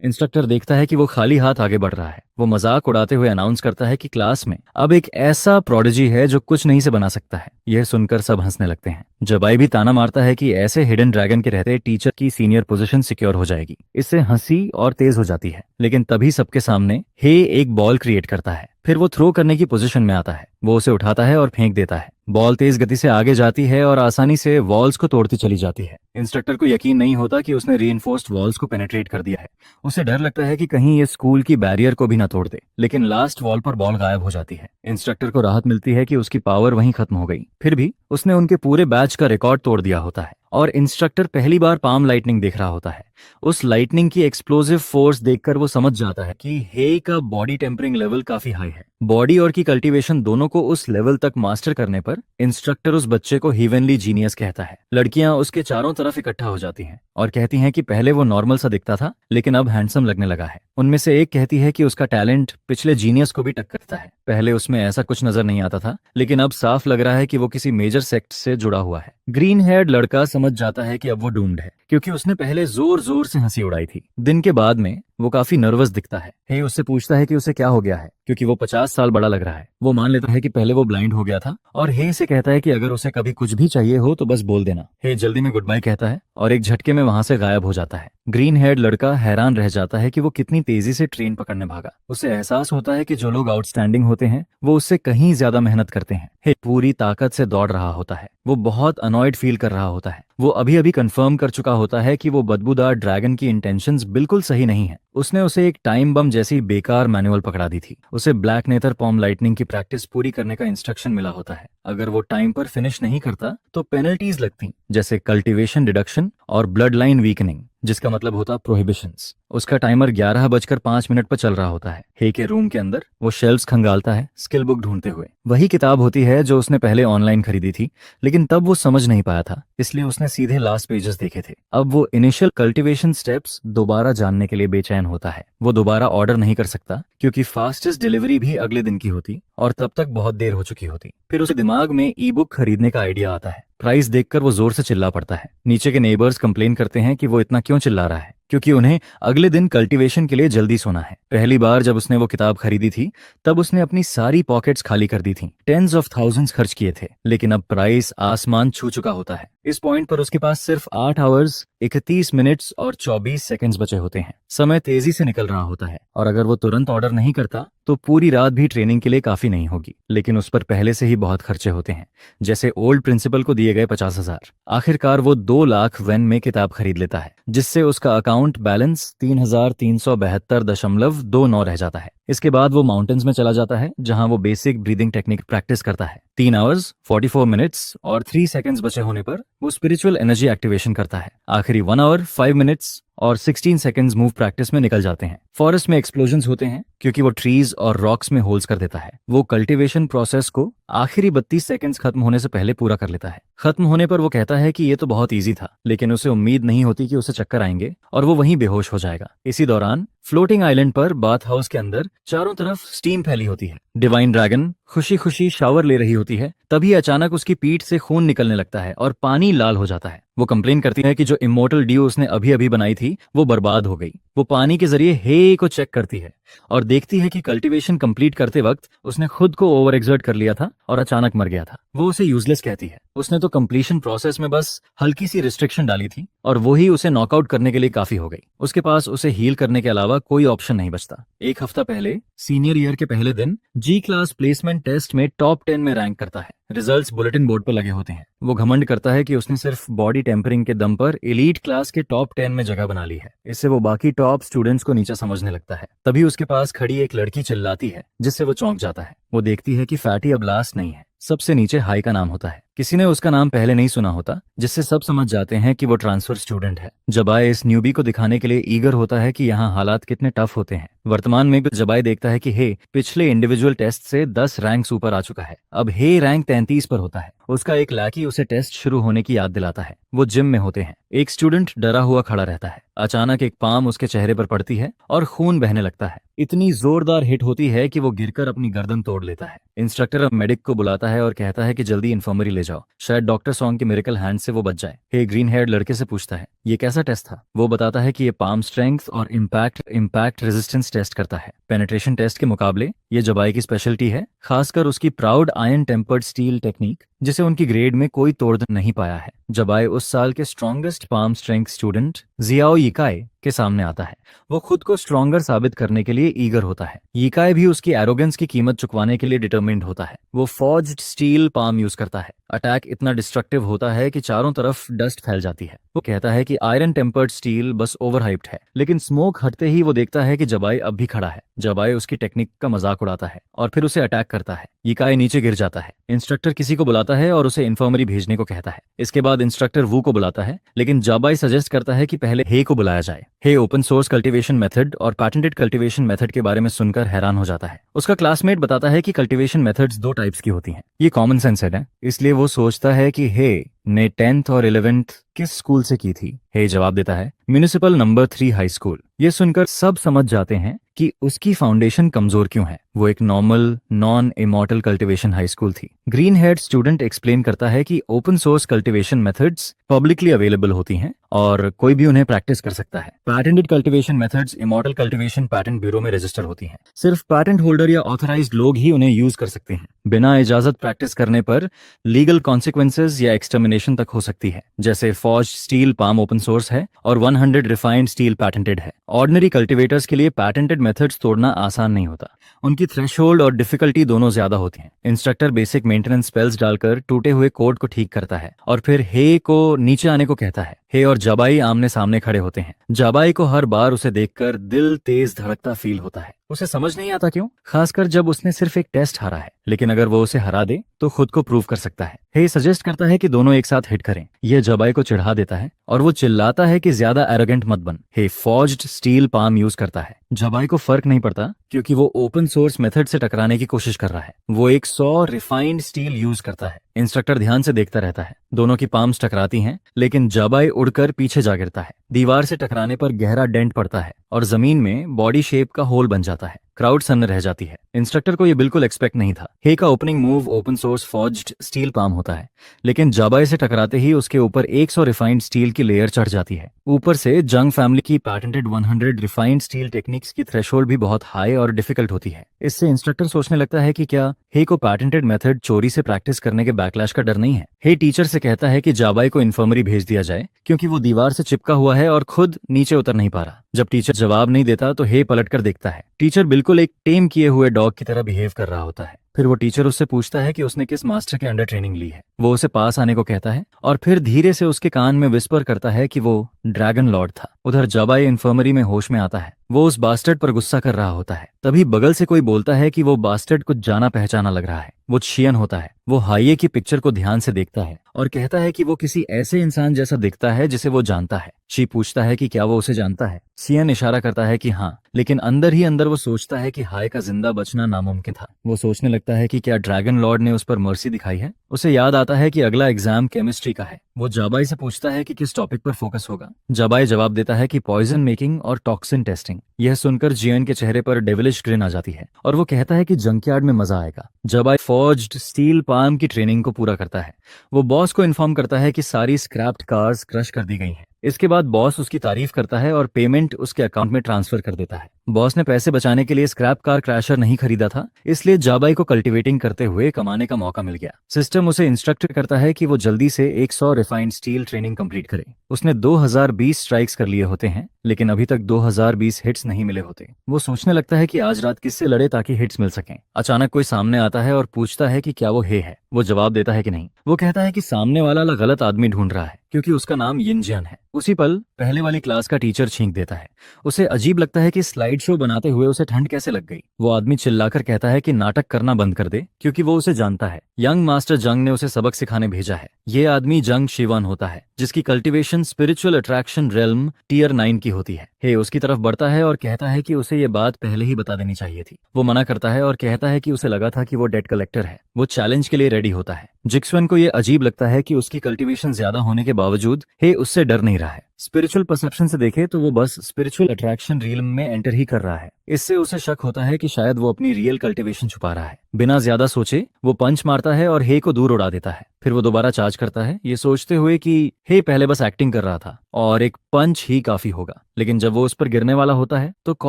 इंस्ट्रक्टर देखता है कि वो खाली हाथ आगे बढ़ रहा है। वो मजाक उड़ाते हुए अनाउंस करता है कि क्लास में अब एक ऐसा प्रोडिजी है जो कुछ नहीं से बना सकता है। यह सुनकर सब हंसने लगते हैं। जबाई भी ताना मारता है कि ऐसे हिडन ड्रैगन के रहते टीचर की सीनियर पोजीशन सिक्योर हो जाएगी। इससे हंसी और तेज हो जाती है। लेकिन तभी सबके सामने हे एक बॉल क्रिएट करता है। फिर वो थ्रो करने की पोजीशन में आता है। वो उसे उठाता है और फेंक देता है। बॉल तेज गति से आगे जाती है और आसानी से वॉल्स को तोड़ती चली जाती है। इंस्ट्रक्टर को यकीन नहीं होता कि उसने रीइंफोर्स्ड वॉल्स को पेनिट्रेट कर दिया है। उसे डर लगता है कि कहीं ये स्कूल की बैरियर को भी ना तोड़ दे। लेकिन लास्ट वॉल पर बॉल गायब हो जाती है। इंस्ट्रक्टर को राहत मिलती है कि उसकी पावर वहीं खत्म हो गई। फिर भी उसने उनके पूरे बैच का रिकॉर्ड तोड़ दिया होता है। और इंस्ट्रक्टर पहली बार पाम लाइटनिंग देख रहा होता है। उस लाइटनिंग की एक्सप्लोसिव फोर्स देखकर वो समझ जाता है कि हे का बॉडी टेम्परिंग लेवल काफी हाई है। बॉडी और की कल्टीवेशन दोनों को उस लेवल तक मास्टर करने पर इंस्ट्रक्टर उस बच्चे को हेवनली जीनियस कहता है। लड़कियां उसके चारों तरफ इकट्ठा हो जाती हैं और कहती हैं कि पहले वो नॉर्मल सा दिखता था, लेकिन अब हैंडसम लगने लगा है। उनमें से एक कहती है कि उसका टैलेंट पिछले जीनियस को भी टक्करता है। पहले उसमें ऐसा कुछ नजर नहीं आता था, लेकिन अब साफ लग रहा है कि वो किसी मेजर सेक्ट से जुड़ा हुआ है। ग्रीन हेयर्ड लड़का समझ जाता है कि अब वो डूम्ड है, क्योंकि उसने पहले जोर जोर से हंसी उड़ाई थी। दिन के बाद में वो काफी नर्वस दिखता है। हे उससे पूछता है कि उसे क्या हो गया है, क्योंकि वो 50 साल बड़ा लग रहा है। वो मान लेता है कि पहले वो ब्लाइंड हो गया था, और हे से कहता है कि अगर उसे कभी कुछ भी चाहिए हो तो बस बोल देना। हे जल्दी में गुड बाय कहता है और एक झटके में वहां से गायब हो जाता है। ग्रीन हेयर्ड लड़का हैरान रह जाता है कि वो कितनी तेजी से ट्रेन पकड़ने भागा। उसे एहसास होता है कि जो लोग आउटस्टैंडिंग होते हैं वो उससे कहीं ज्यादा मेहनत करते हैं। हे पूरी ताकत से दौड़ रहा होता है। वो बहुत अनॉयड फील कर रहा होता है। वो अभी अभी कंफर्म कर चुका होता है कि वो बदबूदार ड्रैगन की इंटेंशंस बिल्कुल सही नहीं है। उसने उसे एक टाइम बम जैसी बेकार मैनुअल पकड़ा दी थी। उसे ब्लैक नेथर पॉम लाइटनिंग की प्रैक्टिस पूरी करने का इंस्ट्रक्शन मिला होता है। अगर वो टाइम पर फिनिश नहीं करता तो पेनल्टीज लगती, जैसे कल्टीवेशन डिडक्शन और ब्लड लाइन वीकनिंग, जिसका मतलब होता प्रोहिबिशंस। उसका टाइमर 11:05 पर चल रहा होता है। हे के रूम के अंदर वो शेल्व्स खंगालता है, स्किल बुक ढूंढते हुए। वही किताब होती है जो उसने पहले ऑनलाइन खरीदी थी, लेकिन तब वो समझ नहीं पाया था, इसलिए उसने सीधे लास्ट पेजेस देखे थे। अब वो इनिशियल कल्टीवेशन स्टेप्स दोबारा जानने के लिए बेचैन होता है। वो दोबारा ऑर्डर नहीं कर सकता, क्योंकि फास्टेस्ट डिलीवरी भी अगले दिन की होती और तब तक बहुत देर हो चुकी होती। फिर उसे दिमाग में ई बुक खरीदने का आइडिया आता है। प्राइस देखकर वो जोर से चिल्ला पड़ता है। नीचे के नेबर्स कंप्लेन करते हैं कि वो इतना क्यों चिल्ला रहा है, क्योंकि उन्हें अगले दिन कल्टीवेशन के लिए जल्दी सोना है। पहली बार जब उसने वो किताब खरीदी थी तब उसने अपनी सारी पॉकेट्स खाली कर दी थी। टेंस ऑफ थाउजेंड्स खर्च किए थे, लेकिन अब प्राइस आसमान छू चुका होता है। इस पॉइंट पर उसके पास सिर्फ 8 आवर्स 31 मिनट्स और 24 सेकंड्स बचे होते हैं। समय तेजी से निकल रहा होता है, और अगर वो तुरंत ऑर्डर नहीं करता तो पूरी रात भी ट्रेनिंग के लिए काफी नहीं होगी। लेकिन उस पर पहले से ही बहुत खर्चे होते हैं, जैसे ओल्ड प्रिंसिपल को दिए गए 50,000। आखिरकार वो 2 लाख वेन में किताब खरीद लेता है, जिससे उसका अकाउंट बैलेंस 3,372.29 रह जाता है। इसके बाद वो माउंटेन्स में चला जाता है, जहां वो बेसिक ब्रीदिंग टेक्निक प्रैक्टिस करता है। 3 आवर्स 44 मिनट्स और 3 सेकंड्स बचे होने पर वो स्पिरिचुअल एनर्जी एक्टिवेशन करता है। आखिरी 1 आवर 5 मिनट्स और 16 सेकंड्स मूव प्रैक्टिस में निकल जाते हैं। फॉरेस्ट में एक्सप्लोजन्स होते हैं, क्योंकि वो ट्रीज और रॉक्स में होल्स कर देता है। वो कल्टीवेशन प्रोसेस को आखिरी 32 सेकंड्स खत्म होने से पहले पूरा कर लेता है। खत्म होने पर वो कहता है कि ये तो बहुत इजी था, लेकिन उसे उम्मीद नहीं होती कि उसे चक्कर आएंगे और वो वहीं बेहोश हो जाएगा। इसी दौरान फ्लोटिंग आइलैंड पर बाथ हाउस के अंदर चारों तरफ स्टीम फैली होती है। डिवाइन ड्रैगन खुशी खुशी शावर ले रही होती है। तभी अचानक उसकी पीठ से खून निकलने लगता है और पानी लाल हो जाता है। वो कंप्लेन करती है कि जो इमोर्टल ड्यू उसने अभी अभी बनाई थी वो बर्बाद हो गई। वो पानी के जरिए हे को चेक करती है और देखती है कि कल्टीवेशन कंप्लीट करते वक्त उसने खुद को ओवर एक्सर्ट कर लिया था और अचानक मर गया था। वो उसे यूजलेस कहती है। उसने तो कंप्लीशन प्रोसेस में बस हल्की सी रिस्ट्रिक्शन डाली थी और वही उसे नॉकआउट करने के लिए काफी हो गई। उसके पास उसे हील करने के अलावा कोई ऑप्शन नहीं बचता। एक हफ्ता पहले सीनियर ईयर के पहले दिन जी क्लास प्लेसमेंट टेस्ट में टॉप 10 में रैंक करता है। रिजल्ट्स बुलेटिन बोर्ड पर लगे होते हैं। वो घमंड करता है कि उसने सिर्फ बॉडी टेम्परिंग के दम पर एलीट क्लास के टॉप 10 में जगह बना ली है। इससे वो बाकी टॉप स्टूडेंट्स को नीचा समझने लगता है। तभी उसके पास खड़ी एक लड़की चिल्लाती है जिससे वो चौंक जाता है। वो देखती है कि फैटी अब लास्ट नहीं है, सबसे नीचे हाई का नाम होता है। किसी ने उसका नाम पहले नहीं सुना होता, जिससे सब समझ जाते हैं कि वो ट्रांसफर स्टूडेंट है। जबाई इस न्यूबी को दिखाने के लिए ईगर होता है कि यहाँ हालात कितने टफ होते हैं। वर्तमान में जबाई देखता है कि हे पिछले इंडिविजुअल टेस्ट से 10 रैंक्स ऊपर आ चुका है। अब हे रैंक 33 पर होता है। उसका एक लैकी उसे टेस्ट शुरू होने की याद दिलाता है। वो जिम में होते हैं। एक स्टूडेंट डरा हुआ खड़ा रहता है। अचानक एक पाम उसके चेहरे पर पड़ती है और खून बहने लगता है। इतनी जोरदार हिट होती है कि वो गिरकर अपनी गर्दन तोड़ लेता है। इंस्ट्रक्टर अब मेडिक को बुलाता है और कहता है कि जल्दी इन्फर्मरी ले जाओ, शायद डॉक्टर सॉन्ग के मिरेकल हैंड से वो बच जाए। हे ग्रीन हेयर्ड लड़के से पूछता है ये कैसा टेस्ट था। वो बताता है कि ये पाम स्ट्रेंथ और इम्पैक्ट रेजिस्टेंस टेस्ट करता है। पेनिट्रेशन टेस्ट के मुकाबले ये जबाई की स्पेशलिटी है, खासकर उसकी proud iron tempered steel technique, जिसे उनकी ग्रेड में कोई तोड़ नहीं पाया है। जबाई उस साल के strongest palm strength student Xiao Yikai के सामने आता है। वो खुद को स्ट्रॉन्गर साबित करने के लिए ईगर होता है। यिकाई भी उसकी एरोगेंस की कीमत चुकवाने के लिए डिटरमिन्ड होता है। वो फॉर्ज्ड स्टील पाम यूज करता है। अटैक इतना डिस्ट्रक्टिव होता है कि चारों तरफ डस्ट फैल जाती है। वो कहता है कि आयरन टेम्पर्ड स्टील बस ओवरहाइप्ड है, लेकिन स्मोक हटते ही वो देखता है कि जबाई अब भी खड़ा है। जबाई उसकी टेक्निक का मजाक उड़ाता है और फिर उसे अटैक करता है। यिकाई नीचे गिर जाता है। इंस्ट्रक्टर किसी को बुलाता है और उसे इन्फर्मरी भेजने को कहता है। इसके बाद इंस्ट्रक्टर वू को बुलाता है, लेकिन जबाई सजेस्ट करता है कि पहले हे को बुलाया जाए। हे ओपन सोर्स कल्टीवेशन मेथड और पैटेंटेड कल्टीवेशन मेथड के बारे में सुनकर हैरान हो जाता है। उसका क्लासमेट बताता है कि कल्टीवेशन मेथड्स 2 टाइप्स की होती हैं। ये कॉमन सेंस है, इसलिए वो सोचता है कि हे ने 10th और 11th किस स्कूल से की थी। हे जवाब देता है म्युनिसिपल नंबर 3 हाई स्कूल। ये सुनकर सब समझ जाते हैं कि उसकी फाउंडेशन कमजोर क्यों है। वो एक normal non immortal cultivation high school थी। ग्रीन हेड स्टूडेंट एक्सप्लेन करता है कि open source cultivation methods publicly available होती हैं और कोई भी उन्हें प्रैक्टिस कर सकता है। Patented cultivation methods immortal cultivation patent bureau में रजिस्टर होती हैं। सिर्फ पैटेंट होल्डर या ऑथराइज्ड लोग ही उन्हें यूज कर सकते हैं। बिना इजाजत प्रैक्टिस करने पर लीगल कॉन्सिक्वेंसेज या एक्सटर्मिनेशन तक हो सकती है। जैसे forged steel palm open source है और 100 रिफाइंड स्टील पैटेंटेड है। ऑर्डिनरी कल्टीवेटर्स के लिए पैटेंटेड मेथड्स तोड़ना आसान नहीं होता। उनकी थ्रेशोल्ड और डिफिकल्टी दोनों ज्यादा होती हैं। इंस्ट्रक्टर बेसिक मेंटेनेंस स्पेल्स डालकर टूटे हुए कोड को ठीक करता है और फिर हे को नीचे आने को कहता है। हे और जबाई आमने सामने खड़े होते हैं। जबाई को हर बार उसे देखकर दिल तेज धड़कता फील होता है। उसे समझ नहीं आता क्यों, खासकर जब उसने सिर्फ एक टेस्ट हारा है, लेकिन अगर वो उसे हरा दे तो खुद को प्रूव कर सकता है। हे सजेस्ट करता है कि दोनों एक साथ हिट करें। यह जबाई को चिढ़ा देता है और वो चिल्लाता है कि ज्यादा एरोगेंट मत बन। हे फॉर्ज्ड स्टील पाम यूज करता है। जबाई को फर्क नहीं पड़ता क्योंकि वो ओपन सोर्स मेथड से टकराने की कोशिश कर रहा है। वो 100 रिफाइंड स्टील यूज करता है। इंस्ट्रक्टर ध्यान से देखता रहता है। दोनों की पाम्स टकराती हैं, लेकिन जबाई उड़कर पीछे जा गिरता है। दीवार से टकराने पर गहरा डेंट पड़ता है और जमीन में बॉडी शेप का होल बन जाता है। क्राउड सन्न रह जाती है। इंस्ट्रक्टर को यह बिल्कुल एक्सपेक्ट नहीं था। हे का opening move open source forged steel palm होता है, लेकिन जबाई से टकराते ही उसके ऊपर 100 रिफाइंड स्टील की लेयर चढ़ जाती है। ऊपर से जंग फैमिली की पैटेंटेड 100 रिफाइंड स्टील टेक्निक्स की थ्रेशोल्ड भी बहुत हाई और डिफिकल्ट होती है। इससे इंस्ट्रक्टर सोचने लगता है कि क्या हे को पैटेंटेड मेथड चोरी से प्रैक्टिस करने के बैकलैश का डर नहीं है। हे टीचर से कहता है कि जबाई को इन्फर्मरी भेज दिया जाए क्योंकि वो दीवार से चिपका हुआ है और खुद नीचे उतर नहीं पा रहा। जब टीचर जवाब नहीं देता तो हे पलटकर देखता है। टीचर बिल्कुल एक टेम किए हुए डॉग की तरह बिहेव कर रहा होता है। फिर वो टीचर उससे पूछता है कि उसने किस मास्टर के अंडर ट्रेनिंग ली है। वो उसे पास आने को कहता है और फिर धीरे से उसके कान में विस्पर करता है कि वो ड्रैगन लॉर्ड था। उधर जबाई इन्फर्मरी में होश में आता है। वो उस बास्टर्ड पर गुस्सा कर रहा होता है। तभी बगल से कोई बोलता है कि वो बास्टर्ड कुछ जाना पहचाना लग रहा है। वो छियन होता है। वो हाइये की पिक्चर को ध्यान से देखता है और कहता है कि वो किसी ऐसे इंसान जैसा दिखता है जिसे वो जानता है। शी पूछता है कि क्या वो उसे जानता है। सियन इशारा करता है कि हाँ, लेकिन अंदर ही अंदर वो सोचता है कि हाय का जिंदा बचना नामुमकिन था। वो सोचने लगता है कि क्या ड्रैगन लॉर्ड ने उस पर मर्सी दिखाई है। उसे याद आता है कि अगला एग्जाम केमिस्ट्री का है। वो जाबाई से पूछता है कि किस टॉपिक पर फोकस होगा। जाबाई जवाब देता है कि पॉइजन मेकिंग और टॉक्सिन टेस्टिंग। यह सुनकर जियन के चेहरे पर डेविलिश ग्रिन आ जाती है और वो कहता है कि जंकयार्ड में मजा आएगा। जाबाई फॉर्ज्ड स्टील पाम की ट्रेनिंग को पूरा करता है। वो बॉस को इन्फॉर्म करता है कि सारी स्क्रैप्ड कार्स क्रश कर दी गई हैं। इसके बाद बॉस उसकी तारीफ करता है और पेमेंट उसके अकाउंट में ट्रांसफर कर देता है। बॉस ने पैसे बचाने के लिए स्क्रैप कार क्रैशर नहीं खरीदा था, इसलिए जाबाई को कल्टीवेटिंग करते हुए कमाने का मौका मिल गया। सिस्टम उसे इंस्ट्रक्ट करता है कि वो जल्दी से 100 रिफाइंड स्टील ट्रेनिंग कंप्लीट करे। उसने 2020 स्ट्राइक्स कर लिए होते हैं, लेकिन अभी तक 2020 हिट्स नहीं मिले होते। वो सोचने लगता है कि आज रात किससे लड़े ताकि हिट्स मिल सकें। अचानक कोई सामने आता है और पूछता है कि क्या वो हे है। वो जवाब देता है कि नहीं। वो कहता है कि सामने वाला गलत आदमी ढूंढ रहा है, क्योंकि उसका नाम यिनजियन है। उसी पल पहले वाली क्लास का टीचर छींक देता है। उसे अजीब लगता है कि स्लाइड शो बनाते हुए उसे ठंड कैसे लग गई। वो आदमी चिल्लाकर कहता है कि नाटक करना बंद कर दे, क्योंकि वो उसे जानता है। यंग मास्टर जंग ने उसे सबक सिखाने भेजा है। ये आदमी जंग शिवन होता है, जिसकी cultivation spiritual attraction realm tier 9 की होती है। हे उसकी तरफ बढ़ता है और कहता है कि उसे ये बात पहले ही बता देनी चाहिए थी। वो मना करता है और कहता है कि उसे लगा था कि वो डेट कलेक्टर है। वो चैलेंज के लिए रेडी होता है। जिक्सवन को ये अजीब लगता है कि उसकी कल्टीवेशन ज्यादा होने के बावजूद हे उससे डर नहीं रहा है। स्पिरिचुअल परसेप्शन से देखे तो वो बस स्पिरिचुअल अट्रैक्शन रियल्म में एंटर ही कर रहा है। इससे उसे शक होता है कि शायद वो अपनी रियल कल्टीवेशन छुपा रहा है। बिना ज्यादा सोचे वो पंच मारता है और हे को दूर उड़ा देता है। फिर वो दोबारा चार्ज करता है, ये सोचते हुए कि हे पहले बस एक्टिंग कर रहा था और एक पंच ही काफी होगा। लेकिन जब वो उस पर गिरने वाला होता है तो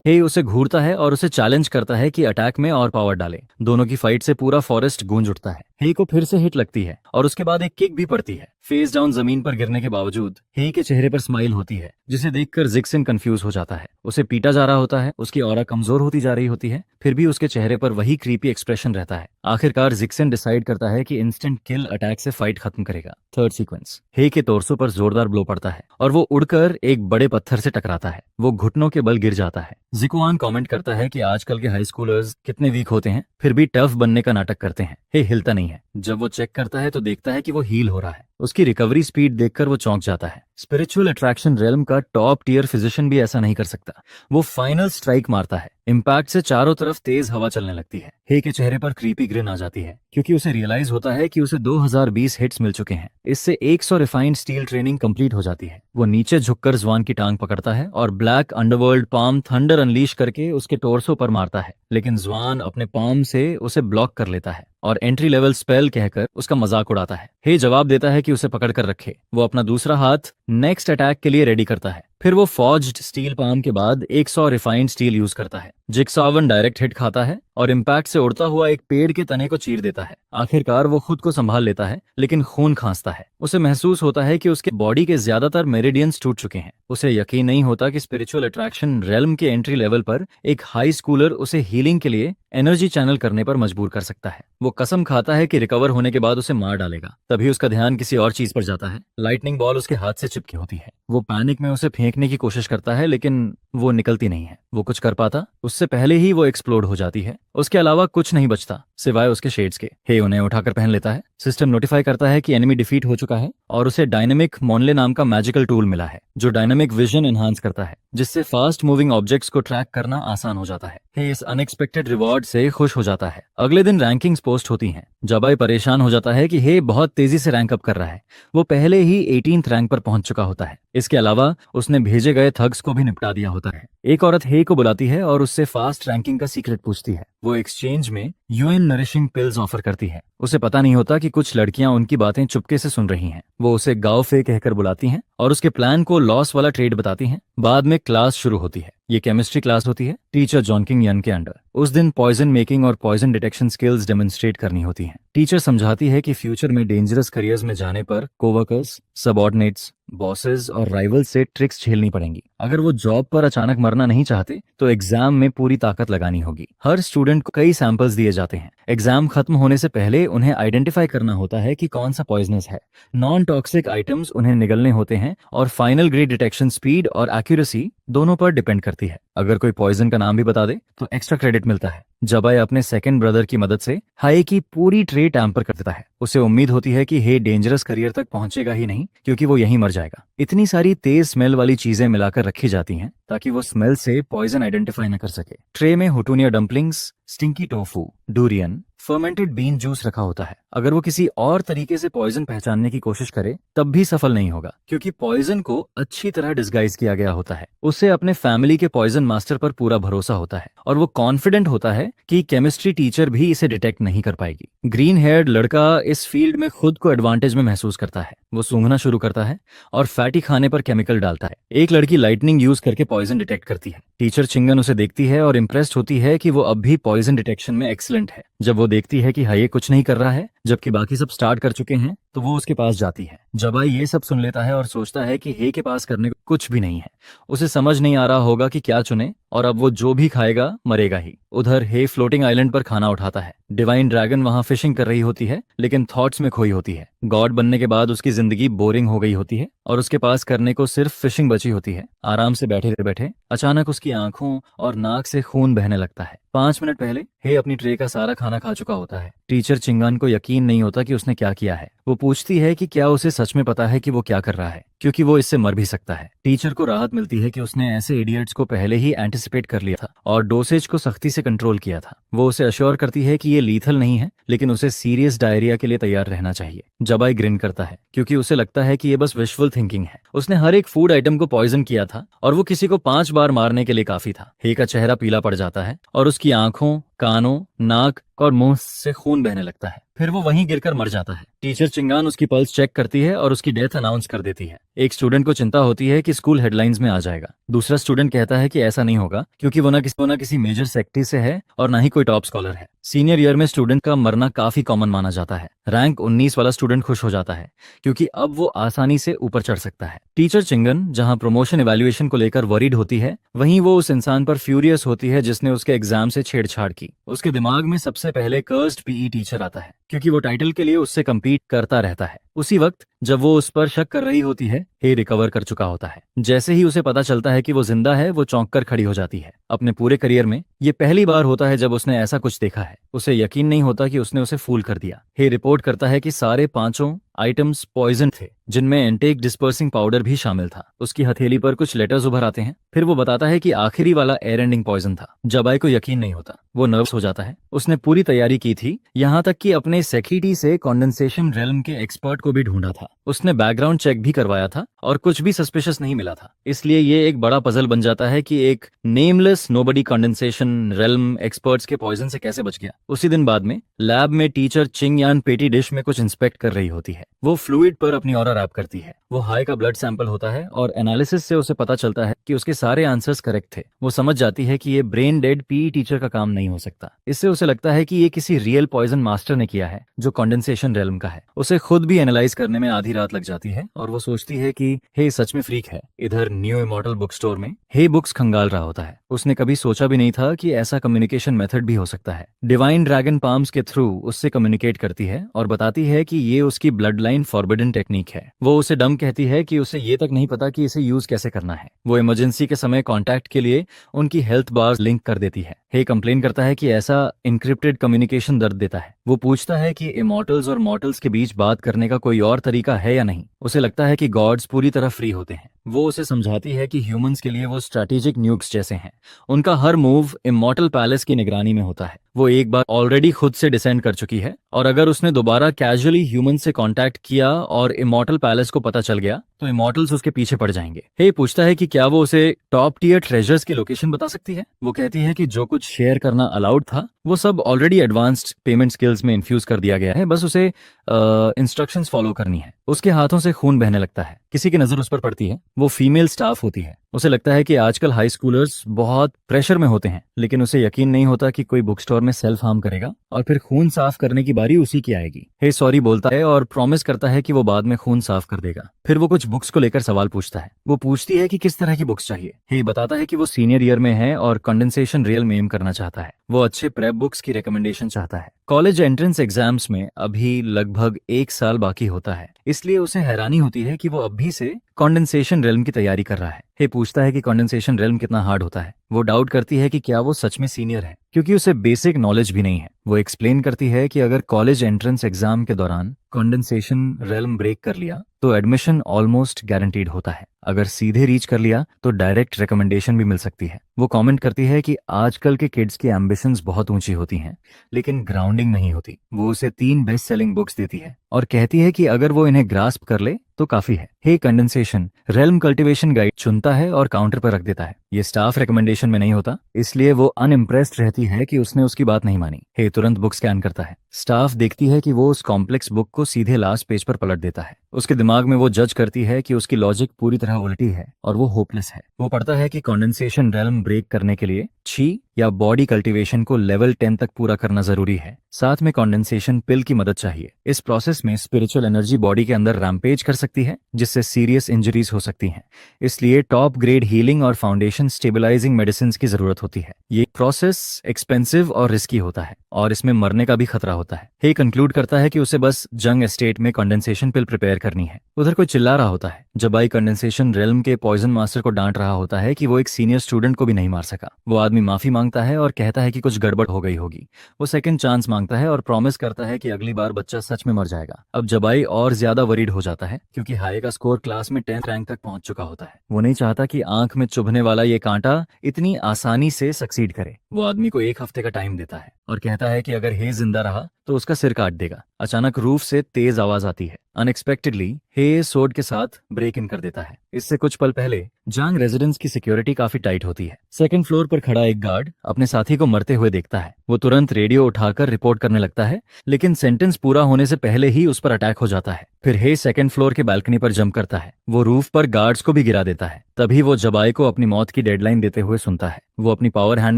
हे उसे घूरता है और उसे चैलेंज करता है कि अटैक में और पावर डाले। दोनों की फाइट से पूरा फॉरेस्ट गूंज उठता है। हे को फिर से हिट लगती है और उसके बाद एक किक भी पड़ती है। फेस डाउन जमीन पर गिरने के बावजूद हे के चेहरे पर स्माइल होती है, जिसे देखकर जिक्सन कंफ्यूज हो जाता है। उसे पीटा जा रहा होता है, उसकी ऑरा कमजोर होती जा रही होती है, फिर भी उसके चेहरे पर वही क्रीपी एक्सप्रेशन रहता है। आखिरकार जिक्सन डिसाइड करता है कि इंस्टेंट किल अटैक से फाइट खत्म करेगा। थर्ड सीक्वेंस, हे के टॉर्सो पर जोरदार ब्लो पड़ता है और वो उड़कर एक बड़े पत्थर से टकराता है। वो घुटनों के बल गिर जाता है। जिकुआन कमेंट करता है कि आजकल के हाई स्कूलर्स कितने वीक होते हैं, फिर भी टफ बनने का नाटक करते हैं। हे हिलता नहीं है। जब वो चेक करता है तो देखता है कि वो हील हो रहा है। उसकी रिकवरी स्पीड देखकर वो चौंक जाता है। स्पिरिचुअल अट्रैक्शन रेल्म का टॉप टियर फिजिशियन भी ऐसा नहीं कर सकता। वो फाइनल स्ट्राइक मारता है। इम्पैक्ट से चारों तरफ तेज हवा चलने लगती है। हे के चेहरे पर क्रीपी ग्रिन आ जाती है, क्योंकि उसे रियलाइज होता है कि उसे 2020 हिट्स मिल चुके हैं। इससे 100 रिफाइंड स्टील ट्रेनिंग कंप्लीट हो जाती है। वो नीचे झुककर जवान की टांग पकड़ता है और black underworld palm thunder unleash करके उसके टोर्सो पर मारता है, लेकिन जवान अपने पाम से उसे ब्लॉक कर लेता है और एंट्री लेवल स्पेल कहकर उसका मजाक उड़ाता है। हे जवाब देता है कि उसे पकड़ कर रखे। वो अपना दूसरा हाथ नेक्स्ट अटैक के लिए रेडी करता है। फिर वो फॉर्ज्ड स्टील पाम के बाद 100 रिफाइंड स्टील यूज करता है। जिक्सॉवन डायरेक्ट हिट खाता है और इम्पैक्ट से उड़ता हुआ एक पेड़ के तने को चीर देता है। आखिरकार वो खुद को संभाल लेता है, लेकिन खून खांसता है। उसे महसूस होता है कि उसके बॉडी के ज्यादातर मेरिडियंस टूट चुके हैं। उसे यकीन नहीं होता कि स्पिरिचुअल अट्रैक्शन रेल्म के एंट्री लेवल पर एक हाई स्कूलर उसे हीलिंग के लिए एनर्जी चैनल करने पर मजबूर कर सकता है। वो कसम खाता है कि रिकवर होने के बाद उसे मार डालेगा। तभी उसका ध्यान किसी और चीज पर जाता है। लाइटनिंग बॉल उसके हाथ से चिपकी होती है। वो पैनिक में उसे फेंकने की कोशिश करता है, लेकिन वो निकलती नहीं है। वो कुछ कर पाता उससे पहले ही वो एक्सप्लोड हो जाती है। उसके अलावा कुछ नहीं बचता सिवाय उसके शेड्स के। हे उन्हें उठाकर पहन लेता है। सिस्टम नोटिफाई करता है कि एनिमी डिफीट हो चुका है और उसे डायनेमिक मोनले नाम का मैजिकल टूल मिला है, जो डायनेमिक विजन एनहांस करता है, जिससे फास्ट मूविंग ऑब्जेक्ट्स को ट्रैक करना आसान हो जाता है। हे इस अनएक्सपेक्टेड रिवॉर्ड से खुश हो जाता है। अगले दिन रैंकिंग्स पोस्ट होती हैं। जाबाई परेशान हो जाता है कि हे बहुत तेजी से रैंक अप कर रहा है। वो पहले ही 18th रैंक पर पहुंच चुका होता है। इसके अलावा उसने भेजे गए थग्स को भी निपटा दिया होता है। एक औरत हे को बुलाती है और उससे फास्ट रैंकिंग का सीक्रेट पूछती है। वो एक्सचेंज में यूएन नरिशिंग पिल्स ऑफर करती है। उसे पता नहीं होता कि कुछ लड़कियां उनकी बातें चुपके से सुन रही हैं। वो उसे गांव फे कहकर बुलाती हैं और उसके प्लान को लॉस वाला ट्रेड बताती हैं। बाद में क्लास शुरू होती है। ये केमिस्ट्री क्लास होती है, टीचर जॉनकिंग यन के अंडर। उस दिन पॉइजन मेकिंग और पॉइजन डिटेक्शन स्किल्स डेमोन्स्ट्रेट करनी होती हैं। टीचर समझाती है कि फ्यूचर में डेंजरस करियर्स में जाने पर कोवर्कर्स, सबऑर्डिनेट्स, बॉसेस और राइवल्स से ट्रिक्स झेलनी पड़ेंगी। अगर वो जॉब पर अचानक मरना नहीं चाहते तो एग्जाम में पूरी ताकत लगानी होगी। हर स्टूडेंट को कई सैंपल्स दिए जाते हैं। एग्जाम खत्म होने से पहले उन्हें आइडेंटिफाई करना होता है कि कौन सा पॉइजनस है। नॉन टॉक्सिक आइटम्स उन्हें निगलने होते हैं और फाइनल ग्रेड डिटेक्शन स्पीड और एक्यूरेसी दोनों पर डिपेंड करती है। अगर कोई पॉइजन का नाम भी बता दे तो एक्स्ट्रा क्रेडिट मिलता है। जबाई अपने सेकंड ब्रदर की मदद से हाई की पूरी ट्रे टैम्पर कर देता है। उसे उम्मीद होती है कि हे डेंजरस करियर तक पहुंचेगा ही नहीं, क्योंकि वो यहीं मर जाएगा। इतनी सारी तेज स्मेल वाली चीजें मिलाकर रखी जाती हैं ताकि वो स्मेल से पॉइजन आइडेंटिफाई न कर सके। ट्रे में हुटूनिया dumplings, stinky tofu, durian, fermented bean juice रखा होता है। अगर वो किसी और तरीके से पॉइजन पहचानने की कोशिश करे तब भी सफल नहीं होगा, क्योंकि पॉइजन को अच्छी तरह डिस्गाइज किया गया होता है। उसे अपने फैमिली के पॉइजन मास्टर पर पूरा भरोसा होता है और वो कॉन्फिडेंट होता है कि केमिस्ट्री टीचर भी इसे डिटेक्ट नहीं कर पाएगी। ग्रीन हेयर्ड लड़का इस फील्ड में खुद को एडवांटेज में महसूस करता है। वो सूंघना शुरू करता है और फैटी खाने पर केमिकल डालता है। एक लड़की लाइटनिंग यूज करके पॉइजन डिटेक्ट करती है। टीचर चिंगन उसे देखती है और इम्प्रेस्ड होती है कि वो अब भी पॉइजन डिटेक्शन में एक्सीलेंट है। जब वो देखती है कि हाये कुछ नहीं कर रहा है जबकि बाकी सब स्टार्ट कर चुके हैं, तो वो उसके पास जाती है। जबाई ये सब सुन लेता है और सोचता है कि हे के पास करने को कुछ भी नहीं है। उसे समझ नहीं आ रहा होगा कि क्या चुने, और अब वो जो भी खाएगा मरेगा ही। उधर हे फ्लोटिंग आइलैंड पर खाना उठाता है। डिवाइन ड्रैगन वहां फिशिंग कर रही होती है, लेकिन थॉट्स में खोई होती है। गॉड बनने के बाद उसकी जिंदगी बोरिंग हो गई होती है और उसके पास करने को सिर्फ फिशिंग बची होती है। आराम से बैठे बैठे अचानक उसकी आंखों और नाक से खून बहने लगता है। 5 मिनट पहले हे अपनी ट्रे का सारा खाना खा चुका होता है। टीचर चिंगान को यकीन नहीं होता कि उसने क्या किया है। वो पूछती है कि क्या उसे सच में पता है कि वो क्या कर रहा है, क्योंकि वो इससे मर भी सकता है। टीचर को राहत मिलती है कि उसने ऐसे इडियट्स को पहले ही एंटिसिपेट कर लिया था और डोसेज को सख्ती से कंट्रोल किया था। वो उसे अश्योर करती है कि ये लीथल नहीं है, लेकिन उसे सीरियस डायरिया के लिए तैयार रहना चाहिए। जबाई ग्रिन करता है, क्योंकि उसे लगता है कि ये बस विशुअल थिंकिंग है। उसने हर एक फूड आइटम को पॉइजन किया था और वो किसी को 5 बार मारने के लिए काफी था। हे का चेहरा पीला पड़ जाता है और उसकी आंखों, कानों, नाक और मुंह से खून बहने लगता है। फिर वो वहीं गिरकर मर जाता है। टीचर चिंगान उसकी पल्स चेक करती है और उसकी डेथ अनाउंस कर देती है। एक स्टूडेंट को चिंता होती है कि स्कूल हेडलाइंस में आ जाएगा। दूसरा स्टूडेंट कहता है कि ऐसा नहीं होगा, क्योंकि वो ना किसी मेजर सेक्टी से है और ना ही कोई टॉप स्कॉलर है। सीनियर ईयर में स्टूडेंट का मरना काफी कॉमन माना जाता है। रैंक 19 वाला स्टूडेंट खुश हो जाता है, क्योंकि अब वो आसानी से ऊपर चढ़ सकता है। टीचर चिंगन जहां प्रमोशन इवैल्यूएशन को लेकर वरीड होती है, वहीं वो उस इंसान पर फ्यूरियस होती है जिसने उसके एग्जाम से छेड़छाड़ की। उसके दिमाग में सबसे पहले कर्स्ड पीई टीचर आता है, क्योंकि वो टाइटल के लिए उससे कम्पीट करता रहता है। उसी वक्त जब वो उस पर शक कर रही होती है, हे रिकवर कर चुका होता है। जैसे ही उसे पता चलता है कि वो जिंदा है, वो चौंक कर खड़ी हो जाती है। अपने पूरे करियर में ये पहली बार होता है जब उसने ऐसा कुछ देखा है। उसे यकीन नहीं होता कि उसने उसे फूल कर दिया। हे रिपोर्ट करता है कि सारे 5 आइटम्स पॉइजन थे, जिनमें एंटेक डिस्पर्सिंग पाउडर भी शामिल था। उसकी हथेली पर कुछ लेटर्स उभर आते हैं। फिर वो बताता है कि आखिरी वाला एयर एंडिंग पॉइजन था। जबाई को यकीन नहीं होता। वो नर्वस हो जाता है। उसने पूरी तैयारी की थी, यहाँ तक कि अपने सेक्रेटरी से कंडेंसेशन रेल्म के एक्सपर्ट को भी ढूंढा था। उसने बैकग्राउंड चेक भी करवाया था और कुछ भी सस्पिशियस नहीं मिला था। इसलिए ये एक बड़ा पजल बन जाता है कि एक nameless nobody condensation realm experts के पॉइजन से कैसे बच गया। उसी दिन बाद में लैब में टीचर चिंग यान पेटी डिश में कुछ इंस्पेक्ट कर रही होती है। वो फ्लूइड पर अपनी ऑरा रैप करती है। वो हाई का ब्लड सैंपल होता है और एनालिसिस से उसे पता चलता है कि उसके सारे आंसर्स करेक्ट थे। वो समझ जाती है कि ये ब्रेन डेड पीई टीचर का काम नहीं हो सकता। इससे उसे लगता है कि ये किसी रियल पॉइजन मास्टर ने किया है जो कंडेंसेशन रेल्म का है। उसे खुद भी एनालाइज करने में आधी रात लग जाती है और वो सोचती है कि हे सच में फ्रीक है। इधर न्यू इमॉर्टल बुक स्टोर में हे बुक्स खंगाल रहा होता है। उसने कभी सोचा भी नहीं था कि ऐसा कम्युनिकेशन मेथड भी हो सकता है। डिवाइन ड्रैगन पाम्स के थ्रू उससे कम्युनिकेट करती है और बताती है कि ये उसकी ब्लड लाइन फॉरबिडन टेक्निक है। वो उसे डम कहती है कि उसे ये तक नहीं पता कि इसे यूज कैसे करना है। वो इमरजेंसी के समय कॉन्टैक्ट के लिए उनकी हेल्थ बार्स लिंक कर देती है। हे कंप्लेन करता है कि ऐसा इनक्रिप्टेड कम्युनिकेशन दर्द देता है। वो पूछता है कि इमॉर्टल्स और मॉर्टल्स के बीच बात करने का कोई और तरीका है या नहीं। उसे लगता है कि गॉड्स पूरी तरह फ्री होते हैं। वो उसे समझाती है कि ह्यूमंस के लिए वो स्ट्रैटेजिक न्यूक्स जैसे हैं। उनका हर मूव इमॉर्टल पैलेस की निगरानी में होता है। वो एक बार ऑलरेडी खुद से डिसेंड कर चुकी है और अगर उसने दोबारा कैजुअली ह्यूमन से कांटेक्ट किया और इमॉर्टल पैलेस को पता चल गया तो इमॉर्टल्स उसके पीछे पड़ जाएंगे। हे पूछता है कि क्या वो उसे टॉप टियर ट्रेजर्स की लोकेशन बता सकती है। वो कहती है कि जो कुछ शेयर करना अलाउड था वो सब ऑलरेडी एडवांस्ड पेमेंट स्किल्स में इन्फ्यूज कर दिया गया है, बस उसे इंस्ट्रक्शंस फॉलो करनी है। उसके हाथों से खून बहने लगता है। किसी की नजर उस पर पड़ती है। वो फीमेल स्टाफ होती है। उसे लगता है कि आजकल हाई स्कूलर्स बहुत प्रेशर में होते हैं, लेकिन उसे यकीन नहीं होता कि कोई बुक स्टोर में सेल्फ हार्म करेगा और फिर खून साफ करने की बारी उसी की आएगी। हे सॉरी बोलता है और प्रॉमिस करता है कि वो बाद में खून साफ कर देगा। फिर वो कुछ बुक्स को लेकर सवाल पूछता है। वो पूछती है कि किस तरह की बुक्स चाहिए। हे बताता है कि वो सीनियर ईयर में है और कंडेंसेशन रियल में एम करना चाहता है। वो अच्छे प्रेप बुक्स की रिकमेंडेशन चाहता है। कॉलेज एंट्रेंस एग्जाम्स में अभी लगभग 1 साल बाकी होता है, इसलिए उसे हैरानी होती है कि वो अभी से कंडेंसेशन रियल्म की तैयारी कर रहा है। हे पूछता पूछता है कि कंडेंसेशन रेल्म कितना हार्ड होता है। वो डाउट करती है कि क्या वो सच में सीनियर है, क्योंकि उसे बेसिक नॉलेज भी नहीं है। वो एक्सप्लेन करती है कि अगर कॉलेज एंट्रेंस एग्जाम के दौरान कंडेंसेशन रेल्म ब्रेक कर लिया तो एडमिशन ऑलमोस्ट गारंटीड होता है। अगर सीधे रीच कर लिया तो डायरेक्ट रिकमेंडेशन भी मिल सकती है। वो कमेंट करती है कि आजकल के किड्स की एम्बिशंस बहुत ऊंची होती हैं, लेकिन ग्राउंडिंग नहीं होती। वो उसे 3 बेस्ट सेलिंग बुक्स देती है और कहती है कि अगर वो इन्हें ग्रास्प कर ले तो काफी है। हे कंडेंसेशन रेल्म कल्टीवेशन गाइड चुनता है और काउंटर पर रख देता है। ये स्टाफ रिकमेंडेशन में नहीं होता, इसलिए वो अनइम्प्रेस्ड रहती है कि उसने उसकी बात नहीं मानी। हे तुरंत बुक स्कैन करता है। स्टाफ देखती है कि वो उस कॉम्प्लेक्स बुक को सीधे लास्ट पेज पर पलट देता है। उसके दिमाग में वो जज करती है कि उसकी लॉजिक पूरी तरह उल्टी है और वो होपलेस है। वो पढ़ता है कि कंडेंसेशन रेल्म ब्रेक करने के लिए छी या बॉडी कल्टीवेशन को लेवल 10 तक पूरा करना जरूरी है। साथ में कंडेंसेशन पिल की मदद चाहिए। इस प्रोसेस में स्पिरिचुअल एनर्जी बॉडी के अंदर रैम्पेज कर सकती है, जिससे सीरियस इंजरीज हो सकती हैं। इसलिए टॉप ग्रेड हीलिंग और फाउंडेशन स्टेबलाइजिंग मेडिसिन की जरूरत होती है। ये प्रोसेस एक्सपेंसिव और रिस्की होता है और इसमें मरने का भी खतरा होता है। हे कंक्लूड करता है कि उसे बस जंग एस्टेट में कंडेंसेशन पिल प्रिपेयर करनी है। उधर कोई चिल्ला रहा होता है। जबाई कंडेंसेशन रेल्म के पॉइजन मास्टर को डांट रहा होता है कि वो एक सीनियर स्टूडेंट को भी नहीं मार सका। वो आदमी माफी मांगता है और कहता है कि कुछ गड़बड़ हो गई होगी। वो सेकंड चांस मांगता है और प्रॉमिस करता है कि अगली बार बच्चा सच में मर जाएगा। अब जबाई और ज्यादा वरीड हो जाता है, क्योंकि हाई का स्कोर क्लास में 10th रैंक तक पहुंच चुका होता है। वो नहीं चाहता कि आंख में चुभने वाला ये कांटा इतनी आसानी से सक्सीड करे। वो आदमी को 1 हफ्ते का टाइम देता है और कहता है कि अगर हे जिंदा रहा तो उसका सिर काट देगा। अचानक रूफ से तेज आवाज आती है। अनएक्सपेक्टेडली हे सोड के साथ ब्रेक इन कर देता है। इससे कुछ पल पहले जांग रेजिडेंस की सिक्योरिटी काफी टाइट होती है। सेकंड फ्लोर पर खड़ा एक गार्ड अपने साथी को मरते हुए देखता है। वो तुरंत रेडियो उठाकर रिपोर्ट करने लगता है, लेकिन सेंटेंस पूरा होने से पहले ही उस पर अटैक हो जाता है। फिर हे सेकंड फ्लोर के बालकनी पर जंप करता है। वो रूफ पर गार्ड्स को भी गिरा देता है। तभी वो जबाई को अपनी मौत की डेडलाइन देते हुए सुनता है। वो अपनी पावर हैंड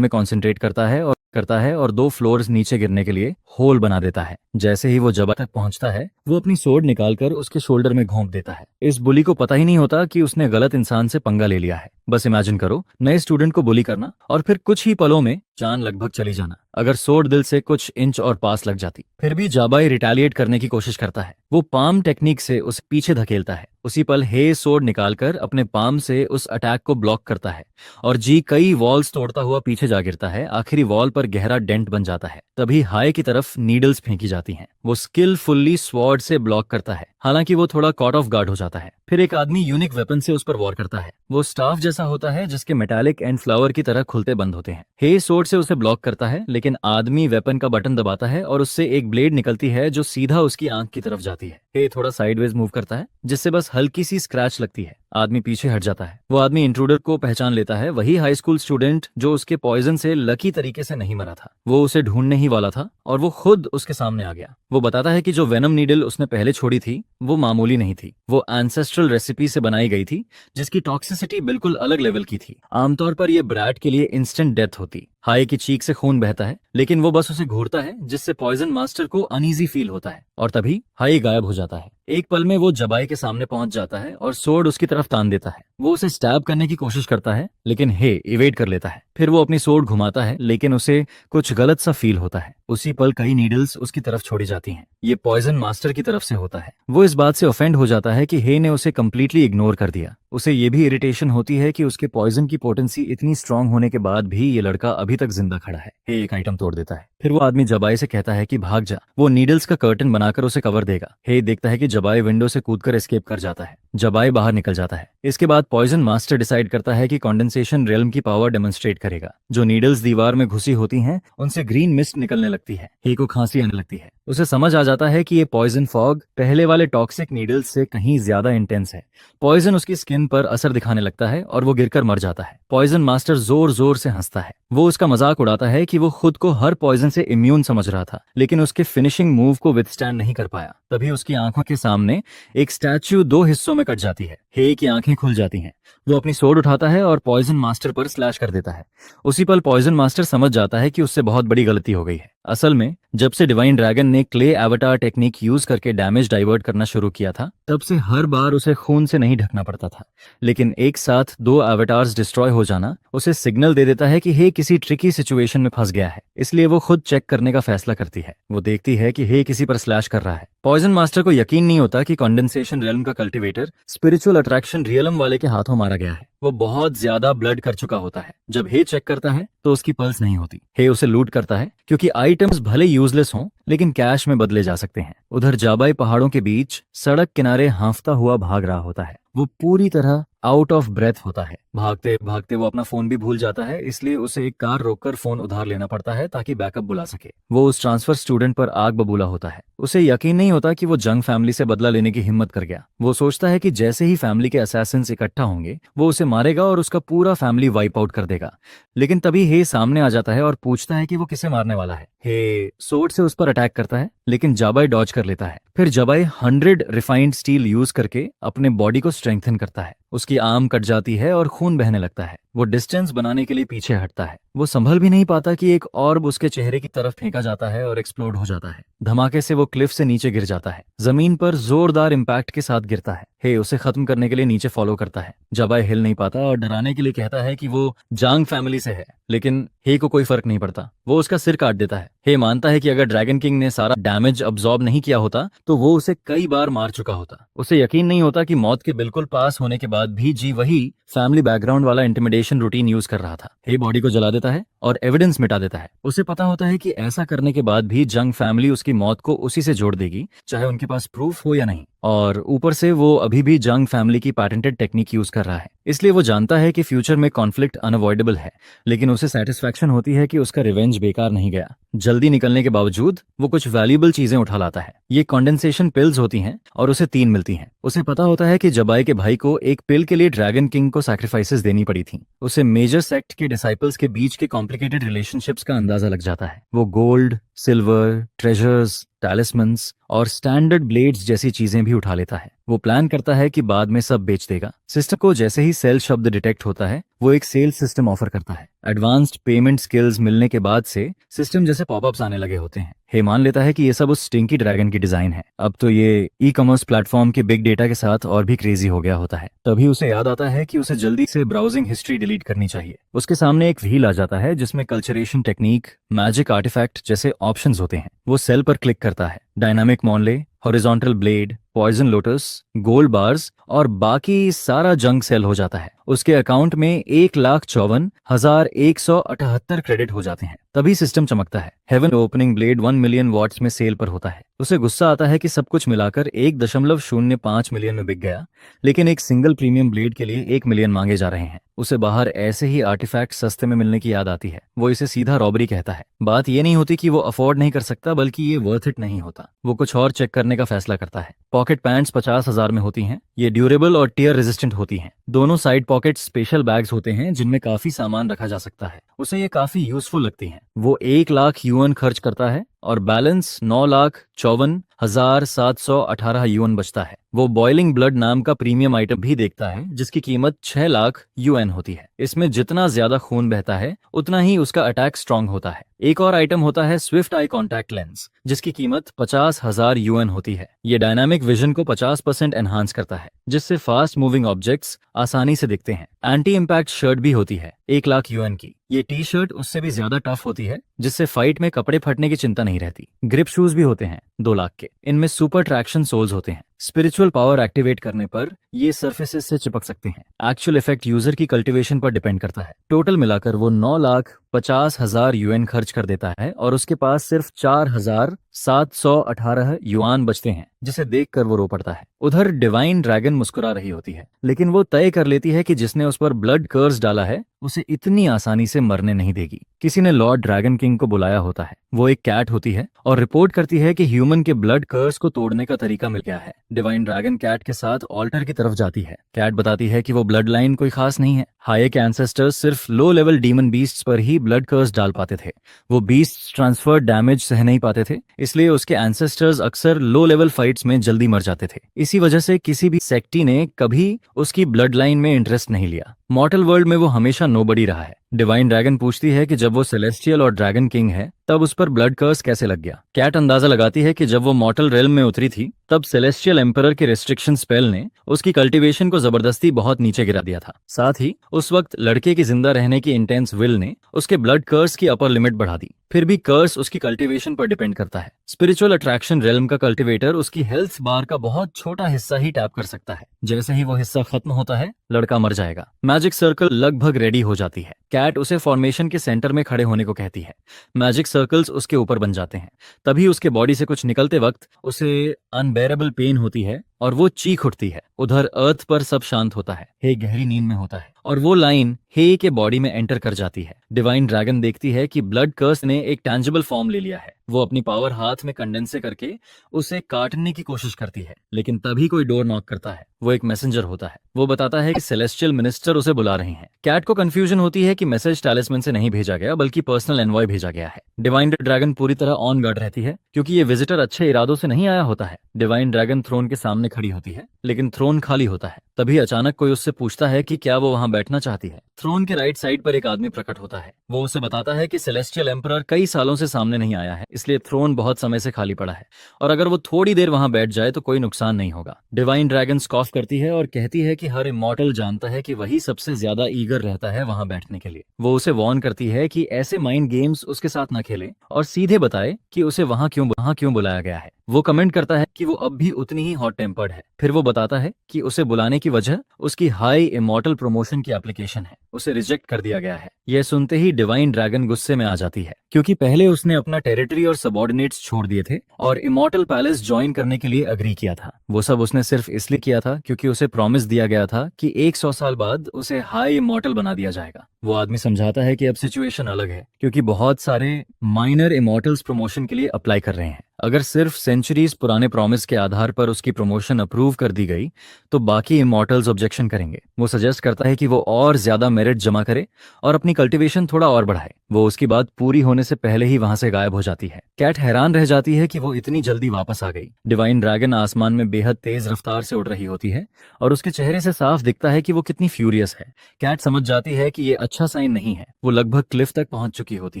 में कॉन्सेंट्रेट करता है और 2 फ्लोर्स नीचे गिरने के लिए होल बना देता है। जैसे ही वो जबा तक पहुंचता है, वो अपनी सोर्ड निकालकर उसके शोल्डर में घोंप देता है। इस बुली को पता ही नहीं होता कि उसने गलत इंसान से पंगा ले लिया है। बस इमेजिन करो, नए स्टूडेंट को बुली करना और फिर कुछ ही पलों में जान लगभग चली जाना। अगर सोर्ड दिल से कुछ इंच और पास लग जाती। फिर भी जाबाई रिटेलिएट करने की कोशिश करता है। वो पाम टेक्निक से उसे पीछे धकेलता है। उसी पल हे सोर्ड निकालकर अपने पाम से उस अटैक को ब्लॉक करता है और जी कई वॉल्स तोड़ता हुआ पीछे जा गिरता है। आखिरी वॉल पर गहरा डेंट बन जाता है। तभी हाई की तरफ नीडल्स फेंकी जाती हैं। वो स्किलफुल्ली स्वॉर्ड से ब्लॉक करता है, हालांकि वो थोड़ा कॉट ऑफ गार्ड हो जाता है। फिर एक आदमी यूनिक वेपन से उस पर वॉर करता है। वो स्टाफ जैसा होता है जिसके मेटालिक एंड फ्लावर की तरह खुलते बंद होते हैं। हे सोर्ड से उसे ब्लॉक करता है, लेकिन आदमी वेपन का बटन दबाता है और उससे एक ब्लेड निकलती है जो सीधा उसकी आंख की तरफ जाती है। हे थोड़ा साइडवेज मूव करता है, जिससे बस हल्की सी स्क्रैच लगती है। आदमी पीछे हट जाता है। वो आदमी इंट्रूडर को पहचान लेता है, वही हाई स्कूल स्टूडेंट जो उसके पॉइजन से लकी तरीके से नहीं मरा था। वो उसे ढूंढने ही वाला था और वो खुद उसके सामने आ गया। वो बताता है कि जो वेनम नीडल उसने पहले छोड़ी थी वो मामूली नहीं थी। वो एंसेस्ट्रल रेसिपी से बनाई गई थी, जिसकी टॉक्सिसिटी बिल्कुल अलग लेवल की थी। आमतौर पर यह ब्रैट के लिए इंस्टेंट डेथ होती। हाई की चीख से खून बहता है, लेकिन वो बस उसे घूरता है, जिससे पॉइजन मास्टर को अनईजी फील होता है और तभी हाई गायब हो जाता है। एक पल में वो जबाई के सामने पहुंच जाता है और सोर्ड उसकी तरफ तान देता है। वो उसे स्टैब करने की कोशिश करता है, लेकिन हे इवेट कर लेता है। फिर वो अपनी सोर्ड घुमाता है, लेकिन उसे कुछ गलत सा फील होता है। उसी पल कई नीडल्स उसकी तरफ छोड़ी जाती हैं। ये पॉइजन मास्टर की तरफ से होता है। वो इस बात से ऑफेंड हो जाता है कि हे ने उसे कंप्लीटली इग्नोर कर दिया। उसे ये भी इरिटेशन होती है कि उसके पॉइजन की पोटेंसी इतनी स्ट्रांग होने के बाद भी ये लड़का अभी तक जिंदा खड़ा है। हे एक आइटम तोड़ देता है। फिर वो आदमी जबाई से कहता है कि भाग जा, वो नीडल्स का कर्टन बनाकर उसे कवर देगा। हे देखता है कि जबाई विंडो से कूदकर एस्केप कर जाता है। जबाई बाहर निकल जाता है। इसके बाद पॉइजन मास्टर डिसाइड करता है कि कंडेंसेशन रेल्म की पावर डेमोन्स्ट्रेट करेगा। जो नीडल्स दीवार में घुसी होती हैं, उनसे ग्रीन मिस्ट निकलने लगती है। हे को खांसी आने लगती है। उसे समझ आ जाता है कि ये पॉइजन फॉग पहले वाले टॉक्सिक नीडल्स से कहीं ज्यादा इंटेंस है। पॉइजन उसकी स्किन पर असर दिखाने लगता है और वो गिरकर मर जाता है। पॉइजन मास्टर जोर जोर से हंसता है। वो उसका मजाक उड़ाता है कि वो खुद को हर पॉइजन से इम्यून समझ रहा था, लेकिन उसके फिनिशिंग मूव को विथस्टैंड नहीं कर पाया। तभी उसकी आंखों के सामने एक स्टैच्यू 2 हिस्सों में कट जाती है। हे की आंखें खुल जाती हैं। वो अपनी सोर्ड उठाता है और पॉइजन मास्टर पर स्लैश कर देता है। उसी पल पॉइजन मास्टर समझ जाता है कि उससे बहुत बड़ी गलती हो गई है। असल में जब से डिवाइन ड्रैगन ने क्ले एवाटार टेक्निक यूज करके डैमेज डाइवर्ट करना शुरू किया था, तब से हर बार उसे खून से नहीं ढकना पड़ता था। लेकिन एक साथ 2 एवाटार्स डिस्ट्रॉय हो जाना उसे सिग्नल दे देता है कि हे किसी ट्रिकी सिचुएशन में फंस गया है। इसलिए वो खुद चेक करने का फैसला करती है। वो देखती है कि हे किसी पर स्लैश कर रहा है। पॉइजन मास्टर को यकीन नहीं होता कि कंडेंसेशन रेल्म का कल्टीवेटर स्पिरिचुअल अट्रैक्शन रियलम वाले के हाथों मारा गया है। वो बहुत ज्यादा ब्लड कर चुका होता है। जब हे चेक करता है तो उसकी पल्स नहीं होती। हे उसे लूट करता है क्योंकि आइटम्स भले यूजलेस हों लेकिन कैश में बदले जा सकते हैं। उधर जाबाई पहाड़ों के बीच सड़क किनारे हांफता हुआ भाग रहा होता है। वो पूरी तरह आउट ऑफ ब्रेथ होता है। भागते भागते वो अपना फोन भी भूल जाता है, इसलिए उसे एक कार रोककर फोन उधार लेना पड़ता है ताकि बैकअप बुला सके। वो उस ट्रांसफर स्टूडेंट पर आग बबूला होता है। उसे यकीन नहीं होता कि वो जंग फैमिली से बदला लेने की हिम्मत कर गया। वो सोचता है कि जैसे ही फैमिली के असैसिन्स इकट्ठा होंगे वो उसे मारेगा और उसका पूरा फैमिली वाइप आउट कर देगा। लेकिन तभी हे सामने आ जाता है और पूछता है कि वो किसे मारने वाला है। हे सोर्ड से उस पर अटैक करता है लेकिन जाबाई डॉज कर लेता है। फिर जाबाई 100 रिफाइंड स्टील यूज करके अपने बॉडी को स्ट्रेंथन करता है। उसकी आर्म कट जाती है और खून बहने लगता है। वो डिस्टेंस बनाने के लिए पीछे हटता है। वो संभल भी नहीं पाता कि एक ऑर्ब उसके चेहरे की तरफ फेंका जाता है और एक्सप्लोड हो जाता है। धमाके से वो क्लिफ से नीचे गिर जाता है। जमीन पर जोरदार इम्पैक्ट के साथ गिरता है। हे उसे खत्म करने के लिए नीचे फॉलो करता है। जाबाई हिल नहीं पाता और डराने के लिए कहता है कि वो जांग फैमिली से है, लेकिन हे को कोई फर्क नहीं पड़ता। वो उसका सिर काट देता है। हे मानता है कि अगर ड्रैगन किंग ने सारा डैमेज अब्सॉर्ब नहीं किया होता तो वो उसे कई बार मार चुका होता। उसे यकीन नहीं होता कि मौत के बिल्कुल पास होने के बाद भी जी वही फैमिली बैकग्राउंड वाला इंटिमिडेशन रूटीन यूज कर रहा था। हे बॉडी को जला देता है और एविडेंस मिटा देता है। उसे पता होता है कि ऐसा करने के बाद भी जंग फैमिली उसकी मौत को उसी से जोड़ देगी, चाहे उनके पास प्रूफ हो या नहीं। और ऊपर से वो अभी भी जंग फैमिली की पैटेंटेड टेक्निक यूज कर रहा है, इसलिए वो जानता है कि फ्यूचर में कॉन्फ्लिक्ट अनअवॉइडेबल है। लेकिन उसे सेटिस्फैक्शन होती है कि उसका रिवेंज बेकार नहीं गया। जल्दी निकलने के बावजूद वो कुछ वैल्यूएबल चीजें उठा लाता है। ये कंडेंसेशन पिल्स होती हैं और उसे 3 मिलती हैं। उसे पता होता है कि जबाई के भाई को एक पिल के लिए ड्रैगन किंग को सैक्रिफाइसेस देनी पड़ी थी। उसे मेजर सेक्ट के डिसाइपल्स के बीच के कॉम्प्लिकेटेड रिलेशनशिप्स का अंदाजा लग जाता है। वो गोल्ड, सिल्वर, ट्रेजर्स, टैलिस्मन्स और स्टैंडर्ड ब्लेड्स जैसी चीजें भी उठा लेता है। वो प्लान करता है कि बाद में सब बेच देगा। सिस्टम को जैसे ही सेल शब्द डिटेक्ट होता है वो एक सेल्स सिस्टम ऑफर करता है। एडवांस्ड पेमेंट स्किल्स मिलने के बाद से सिस्टम जैसे पॉपअप्स आने लगे होते हैं। हे मान लेता है कि ये सब उस स्टिंकी ड्रैगन की डिजाइन है। अब तो ये ई कॉमर्स प्लेटफॉर्म के बिग डेटा के साथ और भी क्रेजी हो गया होता है। तभी उसे याद आता है कि उसे जल्दी से ब्राउजिंग हिस्ट्री डिलीट करनी चाहिए। उसके सामने एक व्हील आ जाता है जिसमें कल्चरेशन टेक्निक, मैजिक आर्टिफैक्ट जैसे ऑप्शंस होते हैं। वो सेल पर क्लिक करता है। डायनामिक मॉनले, horizontal blade, poison lotus, gold bars और बाकी सारा जंक सेल हो जाता है। उसके अकाउंट में 1,54,178 क्रेडिट हो जाते हैं। तभी सिस्टम चमकता है। Heaven opening blade 1 million watts में सेल पर होता है। उसे गुस्सा आता है कि सब कुछ मिलाकर 1.05 मिलियन में बिक गया, लेकिन एक सिंगल प्रीमियम ब्लेड के लिए 1 मिलियन मांगे जा रहे हैं। उसे बाहर ऐसे ही आर्टिफैक्ट सस्ते में मिलने की याद आती है। वो इसे सीधा रॉबरी कहता है। बात ये नहीं होती कि वो अफोर्ड नहीं कर सकता, बल्कि ये वर्थ इट नहीं होता। वो कुछ और चेक करने का फैसला करता है। पॉकेट पैंट्स 50,000 में होती हैं। ये ड्यूरेबल और टियर रेजिस्टेंट होती हैं। दोनों साइड पॉकेट्स स्पेशल बैग्स होते हैं जिनमें काफी सामान रखा जा सकता है। उसे ये काफी यूजफुल लगती हैं। वो 1 लाख युआन खर्च करता है और बैलेंस 9,54,718 युआन बचता है। वो बॉइलिंग ब्लड नाम का प्रीमियम आइटम भी देखता है जिसकी कीमत 6 लाख युआन होती है। इसमें जितना ज्यादा खून बहता है उतना ही उसका अटैक स्ट्रांग होता है। एक और आइटम होता है स्विफ्ट आई कॉन्टैक्ट लेंस, जिसकी कीमत 50,000 युआन होती है। ये डायनामिक विजन को 50% एनहांस करता है, जिससे फास्ट मूविंग ऑब्जेक्ट्स आसानी से दिखते हैं। एंटी इम्पैक्ट शर्ट भी होती है 1 लाख युआन की। ये टी शर्ट उससे भी ज्यादा टफ होती है, जिससे फाइट में कपड़े फटने की चिंता नहीं रहती। ग्रिप शूज भी होते हैं 2 लाख के। इनमें सुपर ट्रैक्शन सोल्स होते हैं। स्पिरिचुअल पावर एक्टिवेट करने पर ये सरफेसेस से चिपक सकते हैं। एक्चुअल इफेक्ट यूजर की कल्टीवेशन पर डिपेंड करता है। टोटल मिलाकर वो 9,50,000 युआन खर्च कर देता है और उसके पास सिर्फ 4,718 युआन बचते हैं, जिसे देखकर वो रो पड़ता है। उधर डिवाइन ड्रैगन मुस्कुरा रही होती है, लेकिन वो तय कर लेती है कि जिसने उस पर ब्लड कर्स डाला है उसे इतनी आसानी से मरने नहीं देगी। किसी ने लॉर्ड ड्रैगन किंग को बुलाया होता है। वो एक कैट होती है और रिपोर्ट करती है कि ह्यूमन के ब्लड कर्स को तोड़ने का तरीका मिल गया है। डिवाइन ड्रैगन कैट के साथ ऑल्टर की तरफ जाती है। कैट बताती है कि वो ब्लड लाइन कोई खास नहीं है। हाये के एंसेस्टर्स सिर्फ लो लेवल डीमन बीस्ट्स पर ही ब्लड कर्स डाल पाते थे। वो बीस्ट्स ट्रांसफर डैमेज सह नहीं पाते थे, इसलिए उसके एंसेस्टर्स अक्सर लो लेवल फाइट्स में जल्दी मर जाते थे। इसी वजह से किसी भी सेक्टी ने कभी उसकी ब्लड लाइन में इंटरेस्ट नहीं लिया। मॉर्टल वर्ल्ड में वो हमेशा नोबडी रहा है। डिवाइन ड्रैगन पूछती है कि जब वो सेलेस्टियल और ड्रैगन किंग है तब उस पर ब्लड कर्स कैसे लग गया। कैट अंदाजा लगाती है कि जब वो मॉर्टल रेल्म में उतरी थी तब सेलेस्टियल एम्परर के रिस्ट्रिक्शन स्पेल ने उसकी कल्टीवेशन को जबरदस्ती बहुत नीचे गिरा दिया था। साथ ही उस वक्त लड़के की जिंदा रहने की इंटेंस विल ने उसके ब्लड कर्स की अपर लिमिट बढ़ा दी। फिर भी कर्स उसकी कल्टीवेशन पर डिपेंड करता है। स्पिरिचुअल अट्रैक्शन रेल्म का कल्टीवेटर उसकी हेल्थ बार का बहुत छोटा हिस्सा ही टैप कर सकता है। जैसे ही वो हिस्सा खत्म होता है, लड़का मर जाएगा। मैजिक सर्कल लगभग रेडी हो जाती है। कैट उसे फॉर्मेशन के सेंटर में खड़े होने को कहती है। मैजिक सर्कल्स उसके ऊपर बन जाते हैं। तभी उसके बॉडी से कुछ निकलते वक्त उसे अनबेरेबल पेन होती है और वो चीख उठती है। उधर अर्थ पर सब शांत होता है। हे गहरी नींद में होता है और वो लाइन हे के बॉडी में एंटर कर जाती है। डिवाइन ड्रैगन देखती है कि ब्लड कर्स ने एक टैंजिबल फॉर्म ले लिया है। वो अपनी पावर हाथ में कंडेंसे करके उसे काटने की कोशिश करती है, लेकिन तभी कोई डोर नॉक करता है। वो एक मैसेंजर होता है। वो बताता है कि सेलेस्टियल मिनिस्टर उसे बुला रहे हैं। कैट को कंफ्यूजन होती है कि मैसेज टैलिस्मैन से नहीं भेजा गया बल्कि पर्सनल एनवॉय भेजा गया है। डिवाइन ड्रैगन पूरी तरह ऑन गार्ड रहती है क्योंकि ये विजिटर अच्छे इरादों से नहीं आया होता है। डिवाइन ड्रैगन थ्रोन के सामने खड़ी होती है, लेकिन थ्रोन खाली होता है। तभी अचानक कोई उससे पूछता है कि क्या वो वहां बैठना चाहती है। थ्रोन के राइट साइड पर एक आदमी प्रकट होता है। वो उसे बताता है कि सेलेस्टियल एम्परर कई सालों से सामने नहीं आया है, इसलिए थ्रोन बहुत समय से खाली पड़ा है और अगर वो थोड़ी देर वहां बैठ जाए तो कोई नुकसान नहीं होगा। डिवाइन ड्रैगन स्कॉफ करती है और कहती है कि हर इमॉर्टल जानता है कि वही सबसे ज्यादा ईगर रहता है वहां बैठने के लिए। वो उसे वार्न करती है कि ऐसे माइंड गेम्स उसके साथ न खेले और सीधे बताए कि उसे वहां क्यों बुलाया गया है। वो कमेंट करता है कि वो अब भी उतनी ही हॉट टेम्पर्ड है। फिर वो बताता है कि उसे बुलाने की वजह उसकी हाई इमॉर्टल प्रमोशन की एप्लीकेशन है। उसे रिजेक्ट कर दिया गया है। यह सुनते ही डिवाइन ड्रैगन गुस्से में आ जाती है क्योंकि पहले उसने अपना टेरिटरी और सबऑर्डिनेट्स छोड़ दिए थे और इमॉर्टल पैलेस ज्वाइन करने के लिए अग्री किया था। वो सब उसने सिर्फ इसलिए किया था क्योंकि उसे प्रॉमिस दिया गया था कि 100 साल बाद उसे हाई इमॉर्टल बना दिया जाएगा। वो आदमी समझाता है कि अब सिचुएशन अलग है क्योंकि बहुत सारे माइनर इमॉर्टल्स प्रमोशन के लिए अप्लाई कर रहे हैं। अगर सिर्फ सेंचुरीज पुराने प्रॉमिस के आधार पर उसकी प्रमोशन अप्रूव कर दी गई तो बाकी इमॉर्टल्स ऑब्जेक्शन करेंगे। वो सजेस्ट करता है कि वो और ज्यादा मेरिट जमा करे और अपनी कल्टीवेशन थोड़ा और बढ़ाए। वो उसकी बात पूरी होने से पहले ही वहां से गायब हो जाती है। कैट हैरान रह जाती है कि वो इतनी जल्दी वापस आ गई। डिवाइन ड्रैगन आसमान में बेहद तेज रफ्तार से उड़ रही होती है और उसके चेहरे से साफ दिखता है कि वो कितनी फ्यूरियस है। कैट समझ जाती है कि ये अच्छा साइन नहीं है। वो लगभग क्लिफ तक पहुंच चुकी होती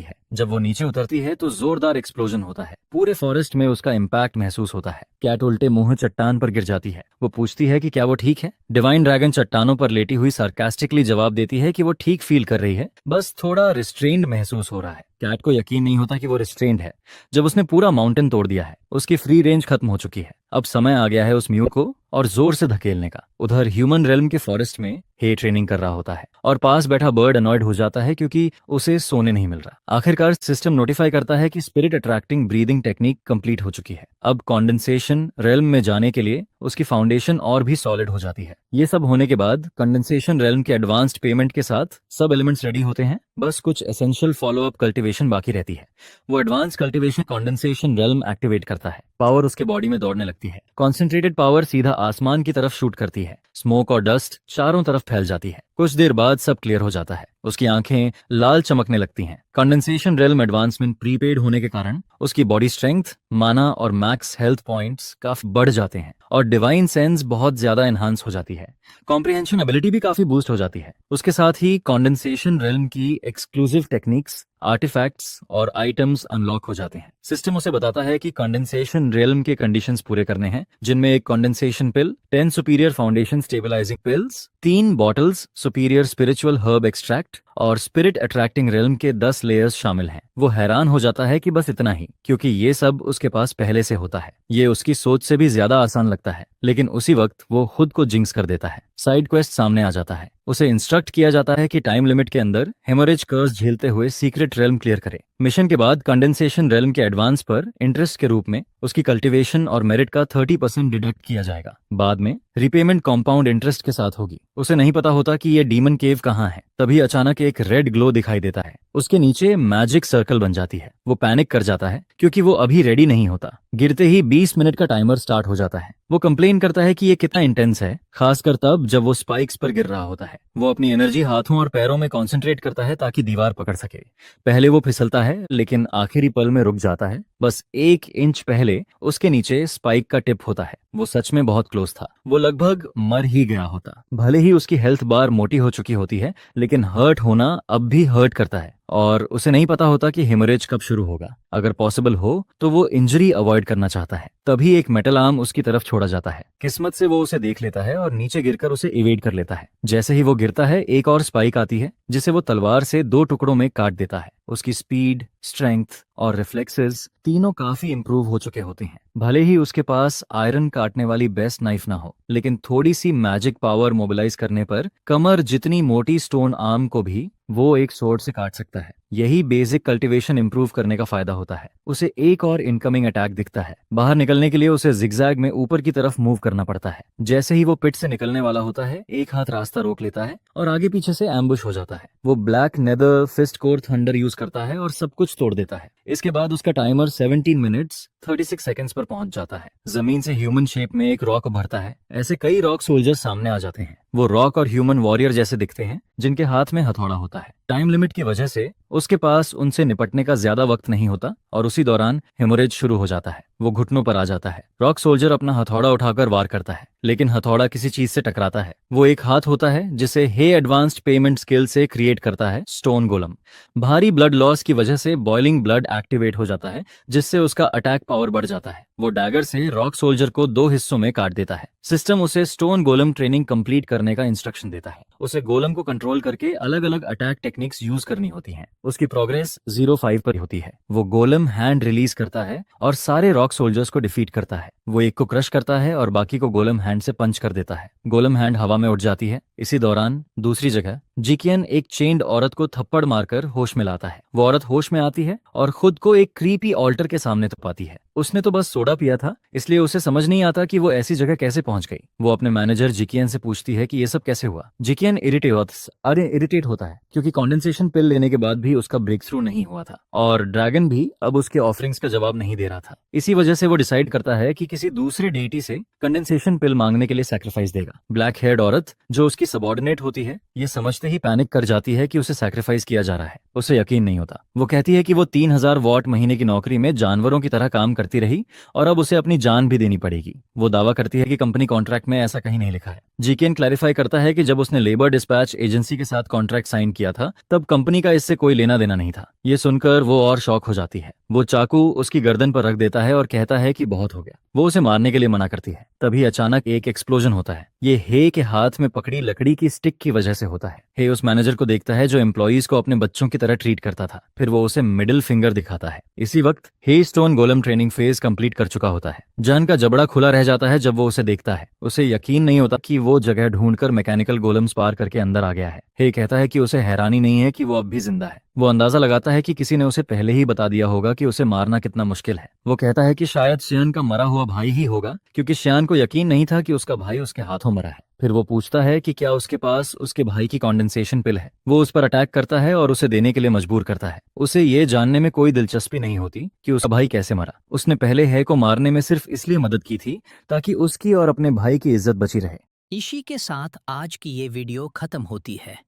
है। जब वो नीचे उतरती है तो जोरदार एक्सप्लोजन होता है। पूरे फॉरेस्ट में उसका इम्पैक्ट महसूस होता है। कैट उल्टे मुंह चट्टान पर गिर जाती है। वो पूछती है कि क्या वो ठीक है। डिवाइन ड्रैगन चट्टानों पर लेटी हुई सार्कास्टिकली जवाब देती है कि वो ठीक फील कर रही है, बस थोड़ा रिस्ट्रेन्ड महसूस हो रहा है। कैट को यकीन नहीं होता कि वो रिस्ट्रेन्ड है जब उसने पूरा माउंटेन तोड़ दिया है। उसकी फ्री रेंज खत्म हो चुकी है। अब समय आ गया है उस म्यू को और जोर से धकेलने का। उधर ह्यूमन रेल्म के फॉरेस्ट में हे ट्रेनिंग कर रहा होता है और पास बैठा बर्ड अनॉयड हो जाता है क्योंकि उसे सोने नहीं मिल रहा। आखिरकार सिस्टम नोटिफाई करता है कि spirit attracting breathing technique complete हो चुकी है। अब कंडेंसेशन रेल्म में जाने के लिए उसकी फाउंडेशन और भी सॉलिड हो जाती है। ये सब होने के बाद कंडेंसेशन रेल्म के एडवांस्ड पेमेंट के साथ सब एलिमेंट्स रेडी होते हैं। बस कुछ एसेंशियल फॉलोअप कल्टीवेशन बाकी रहती है। वो advance cultivation condensation realm activate करता है। पावर उसके बॉडी में दौड़ने लगती है। कॉन्सेंट्रेटेड पावर सीधा आसमान की तरफ शूट करती है। स्मोक और डस्ट चारों तरफ फैल जाती है। कुछ देर बाद सब क्लियर हो जाता है। उसकी आंखें लाल चमकने लगती हैं। कंडेंसेशन रेल्म एडवांसमेंट प्रीपेड होने के कारण उसकी बॉडी स्ट्रेंथ, माना और मैक्स हेल्थ पॉइंट्स काफी बढ़ जाते हैं और डिवाइन सेंस बहुत ज्यादा एनहांस हो जाती है। कॉम्प्रिहेंशन एबिलिटी भी काफी बूस्ट हो जाती है। उसके साथ ही कंडेंसेशन रेल्म की एक्सक्लूसिव टेक्निक्स, आर्टिफैक्ट्स और आइटम्स अनलॉक हो जाते हैं। सिस्टम उसे बताता है कि कंडेंसेशन रेल्म के कंडीशंस पूरे करने हैं, जिनमें एक condensation pill, 10 superior foundation stabilising pills, 3 bottles superior spiritual herb extract और स्पिरिट अट्रैक्टिंग रेल्म के 10 लेयर्स शामिल हैं। वो हैरान हो जाता है कि बस इतना ही, क्योंकि ये सब उसके पास पहले से होता है। ये उसकी सोच से भी ज्यादा आसान लगता है, लेकिन उसी वक्त वो खुद को जिंक्स कर देता है। साइड क्वेस्ट सामने आ जाता है। उसे इंस्ट्रक्ट किया जाता है कि टाइम लिमिट के अंदर हेमोरेज कर्स झेलते हुए सीक्रेट रेल्म क्लियर करे। मिशन के बाद कंडेंसेशन रेल्म के एडवांस पर इंटरेस्ट के रूप में उसकी कल्टीवेशन और मेरिट का 30% डिडक्ट किया जाएगा। बाद में रिपेमेंट कॉम्पाउंड इंटरेस्ट के साथ होगी। उसे नहीं पता होता कि ये डीमन केव कहाँ है। तभी अचानक एक रेड ग्लो दिखाई देता है। उसके नीचे मैजिक सर्कल बन जाती है। वो पैनिक कर जाता है क्योंकि वो अभी रेडी नहीं होता। गिरते ही 20 मिनट का टाइमर स्टार्ट हो जाता है। वो कंप्लेन करता है कि ये कितना इंटेंस है, खासकर तब जब वो स्पाइक्स पर गिर रहा होता है। वो अपनी एनर्जी हाथों और पैरों में कंसंट्रेट करता है ताकि दीवार पकड़ सके। पहले वो फिसलता है, लेकिन आखिरी पल में रुक जाता है। बस 1 इंच पहले उसके नीचे स्पाइक का टिप होता है। वो सच में बहुत क्लोज था। वो लगभग मर ही गया होता। भले ही उसकी हेल्थ बार मोटी हो चुकी होती है, लेकिन हर्ट होना अब भी हर्ट करता है और उसे नहीं पता होता कि हेमरेज कब शुरू होगा। अगर पॉसिबल हो तो वो इंजरी अवॉइड करना चाहता है। तभी एक मेटल आर्म उसकी तरफ छोड़ा जाता है। किस्मत से वो उसे देख लेता है और नीचे गिरकर उसे इवेड कर लेता है। जैसे ही वो गिरता है एक और स्पाइक आती है जिसे वो तलवार से 2 टुकड़ों में काट देता है। उसकी स्पीड, स्ट्रेंथ और रिफ्लेक्सेस तीनों काफी इंप्रूव हो चुके होते हैं। भले ही उसके पास आयरन काटने वाली बेस्ट नाइफ ना हो, लेकिन थोड़ी सी मैजिक पावर मोबिलाइज करने पर कमर जितनी मोटी स्टोन आर्म को भी वो एक स्वॉर्ड से काट सकता है। यही बेसिक कल्टीवेशन इंप्रूव करने का फायदा होता है। उसे एक और इनकमिंग अटैक दिखता है। बाहर निकलने के लिए उसे जिगजैग में ऊपर की तरफ मूव करना पड़ता है। जैसे ही वो पिट से निकलने वाला होता है, एक हाथ रास्ता रोक लेता है और आगे पीछे से एम्बुश हो जाता है। वो black nether fist core thunder use करता है और सब कुछ तोड़ देता है। इसके बाद उसका टाइमर 17 मिनट्स 36 सेकंड्स पर पहुंच जाता है। जमीन से ह्यूमन शेप में एक रॉक उभरता है। ऐसे कई रॉक सोल्जर्स सामने आ जाते हैं। वो रॉक और ह्यूमन वॉरियर जैसे दिखते हैं, जिनके हाथ में हथौड़ा होता है। टाइम लिमिट की वजह से उसके पास उनसे निपटने का ज्यादा वक्त नहीं होता और उसी दौरान हेमोरेज शुरू हो जाता है। वो घुटनों पर आ जाता है। रॉक सोल्जर अपना हथौड़ा उठाकर वार करता है, लेकिन हथौड़ा किसी चीज से टकराता है। वो एक हाथ होता है जिसे हे एडवांस्ड पेमेंट स्किल से क्रिएट करता है स्टोन गोलम। भारी ब्लड लॉस की वजह से बॉइलिंग ब्लड एक्टिवेट हो जाता है, जिससे उसका अटैक पावर बढ़ जाता है। वो डैगर से रॉक सोल्जर को 2 हिस्सों में काट देता है। सिस्टम उसे स्टोन गोलम ट्रेनिंग कंप्लीट करने का इंस्ट्रक्शन देता है। उसे गोलम को कंट्रोल करके अलग अलग अटैक टेक्निक्स यूज करनी होती हैं। उसकी प्रोग्रेस 0-5 पर होती है। वो गोलम हैंड रिलीज करता है और सारे रॉक सोल्जर्स को डिफीट करता है। वो एक को क्रश करता है और बाकी को गोलम हैंड से पंच कर देता है। गोलम हैंड हवा में उड़ जाती है। इसी दौरान दूसरी जगह जिकियन एक चेन्ड औरत को थप्पड़ मारकर होश में लाता है। वो औरत होश में आती है और खुद को एक क्रीपी ऑल्टर के सामने तपाती है। उसने तो बस सोडा पिया था, इसलिए उसे समझ नहीं आता कि वो ऐसी जगह कैसे पहुंच गई। वो अपने मैनेजर जिकियन से पूछती है कि ये सब कैसे हुआ। जिकियन इरिटेट होता है क्योंकि कंडेंसेशन पिल लेने के बाद भी उसका ब्रेक थ्रू नहीं हुआ था और ड्रैगन भी अब उसके ऑफरिंग्स का जवाब नहीं दे रहा था। इसी वजह से वो डिसाइड करता है कि किसी दूसरे डेटी से कंडेंसेशन पिल मांगने के लिए सैक्रिफाइस देगा। ब्लैक हेयर्ड औरत, जो उसकी सबॉर्डिनेट होती है, ये समझते ही पैनिक कर जाती है कि उसे सैक्रिफाइस किया जा रहा है। उसे यकीन नहीं होता। वो कहती है कि वो 3000 वॉट महीने की नौकरी में जानवरों की तरह काम करती रही और अब उसे अपनी जान भी देनी पड़ेगी। वो दावा करती है कि कंपनी कॉन्ट्रैक्ट में ऐसा कहीं नहीं लिखा है। जीकेन क्लैरिफाई करता है कि जब उसने लेबर डिस्पैच एजेंसी के साथ कॉन्ट्रैक्ट साइन किया था, तब कंपनी का इससे कोई लेना देना नहीं था। ये सुनकर वो और शॉक हो जाती है। वो चाकू उसकी गर्दन पर रख देता है और कहता है कि बहुत हो गया। वो उसे मारने के लिए मना करती है। तभी अचानक एक एक्सप्लोजन होता है। ये हे के हाथ में पकड़ी लकड़ी की स्टिक की वजह से होता है। हे उस मैनेजर को देखता है जो एम्प्लॉइज को अपने बच्चों की तरह ट्रीट करता था। फिर वो उसे मिडिल फिंगर दिखाता है। इसी वक्त हे स्टोन गोलम ट्रेनिंग फेज कंप्लीट कर चुका होता है। जॉन का जबड़ा खुला रह जाता है जब वो उसे देखता है। उसे यकीन नहीं होता कि वो जगह ढूंढकर मैकेनिकल गोलम्स पार करके अंदर आ गया है। हे कहता है कि उसे हैरानी नहीं है कि वो अब भी जिंदा है। वो अंदाजा लगाता है कि किसी ने उसे पहले ही बता दिया होगा कि उसे मारना कितना मुश्किल है। वो कहता है कि शायद श्यान का मरा हुआ भाई ही होगा, क्योंकि श्यान को यकीन नहीं था कि उसका भाई उसके हाथों मरा है। फिर वो पूछता है कि क्या उसके पास उसके भाई की कॉन्डेंसेशन पिल है। वो उस पर अटैक करता है और उसे देने के लिए मजबूर करता है। उसे ये जानने में कोई दिलचस्पी नहीं होती कि उसका भाई कैसे मरा। उसने पहले है को मारने में सिर्फ इसलिए मदद की थी ताकि उसकी और अपने भाई की इज्जत बची रहे। इसी के साथ आज की ये वीडियो खत्म होती है।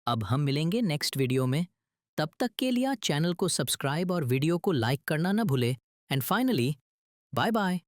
अब हम मिलेंगे नेक्स्ट वीडियो में। तब तक के लिए चैनल को सब्सक्राइब और वीडियो को लाइक करना ना भूले। And finally, bye bye.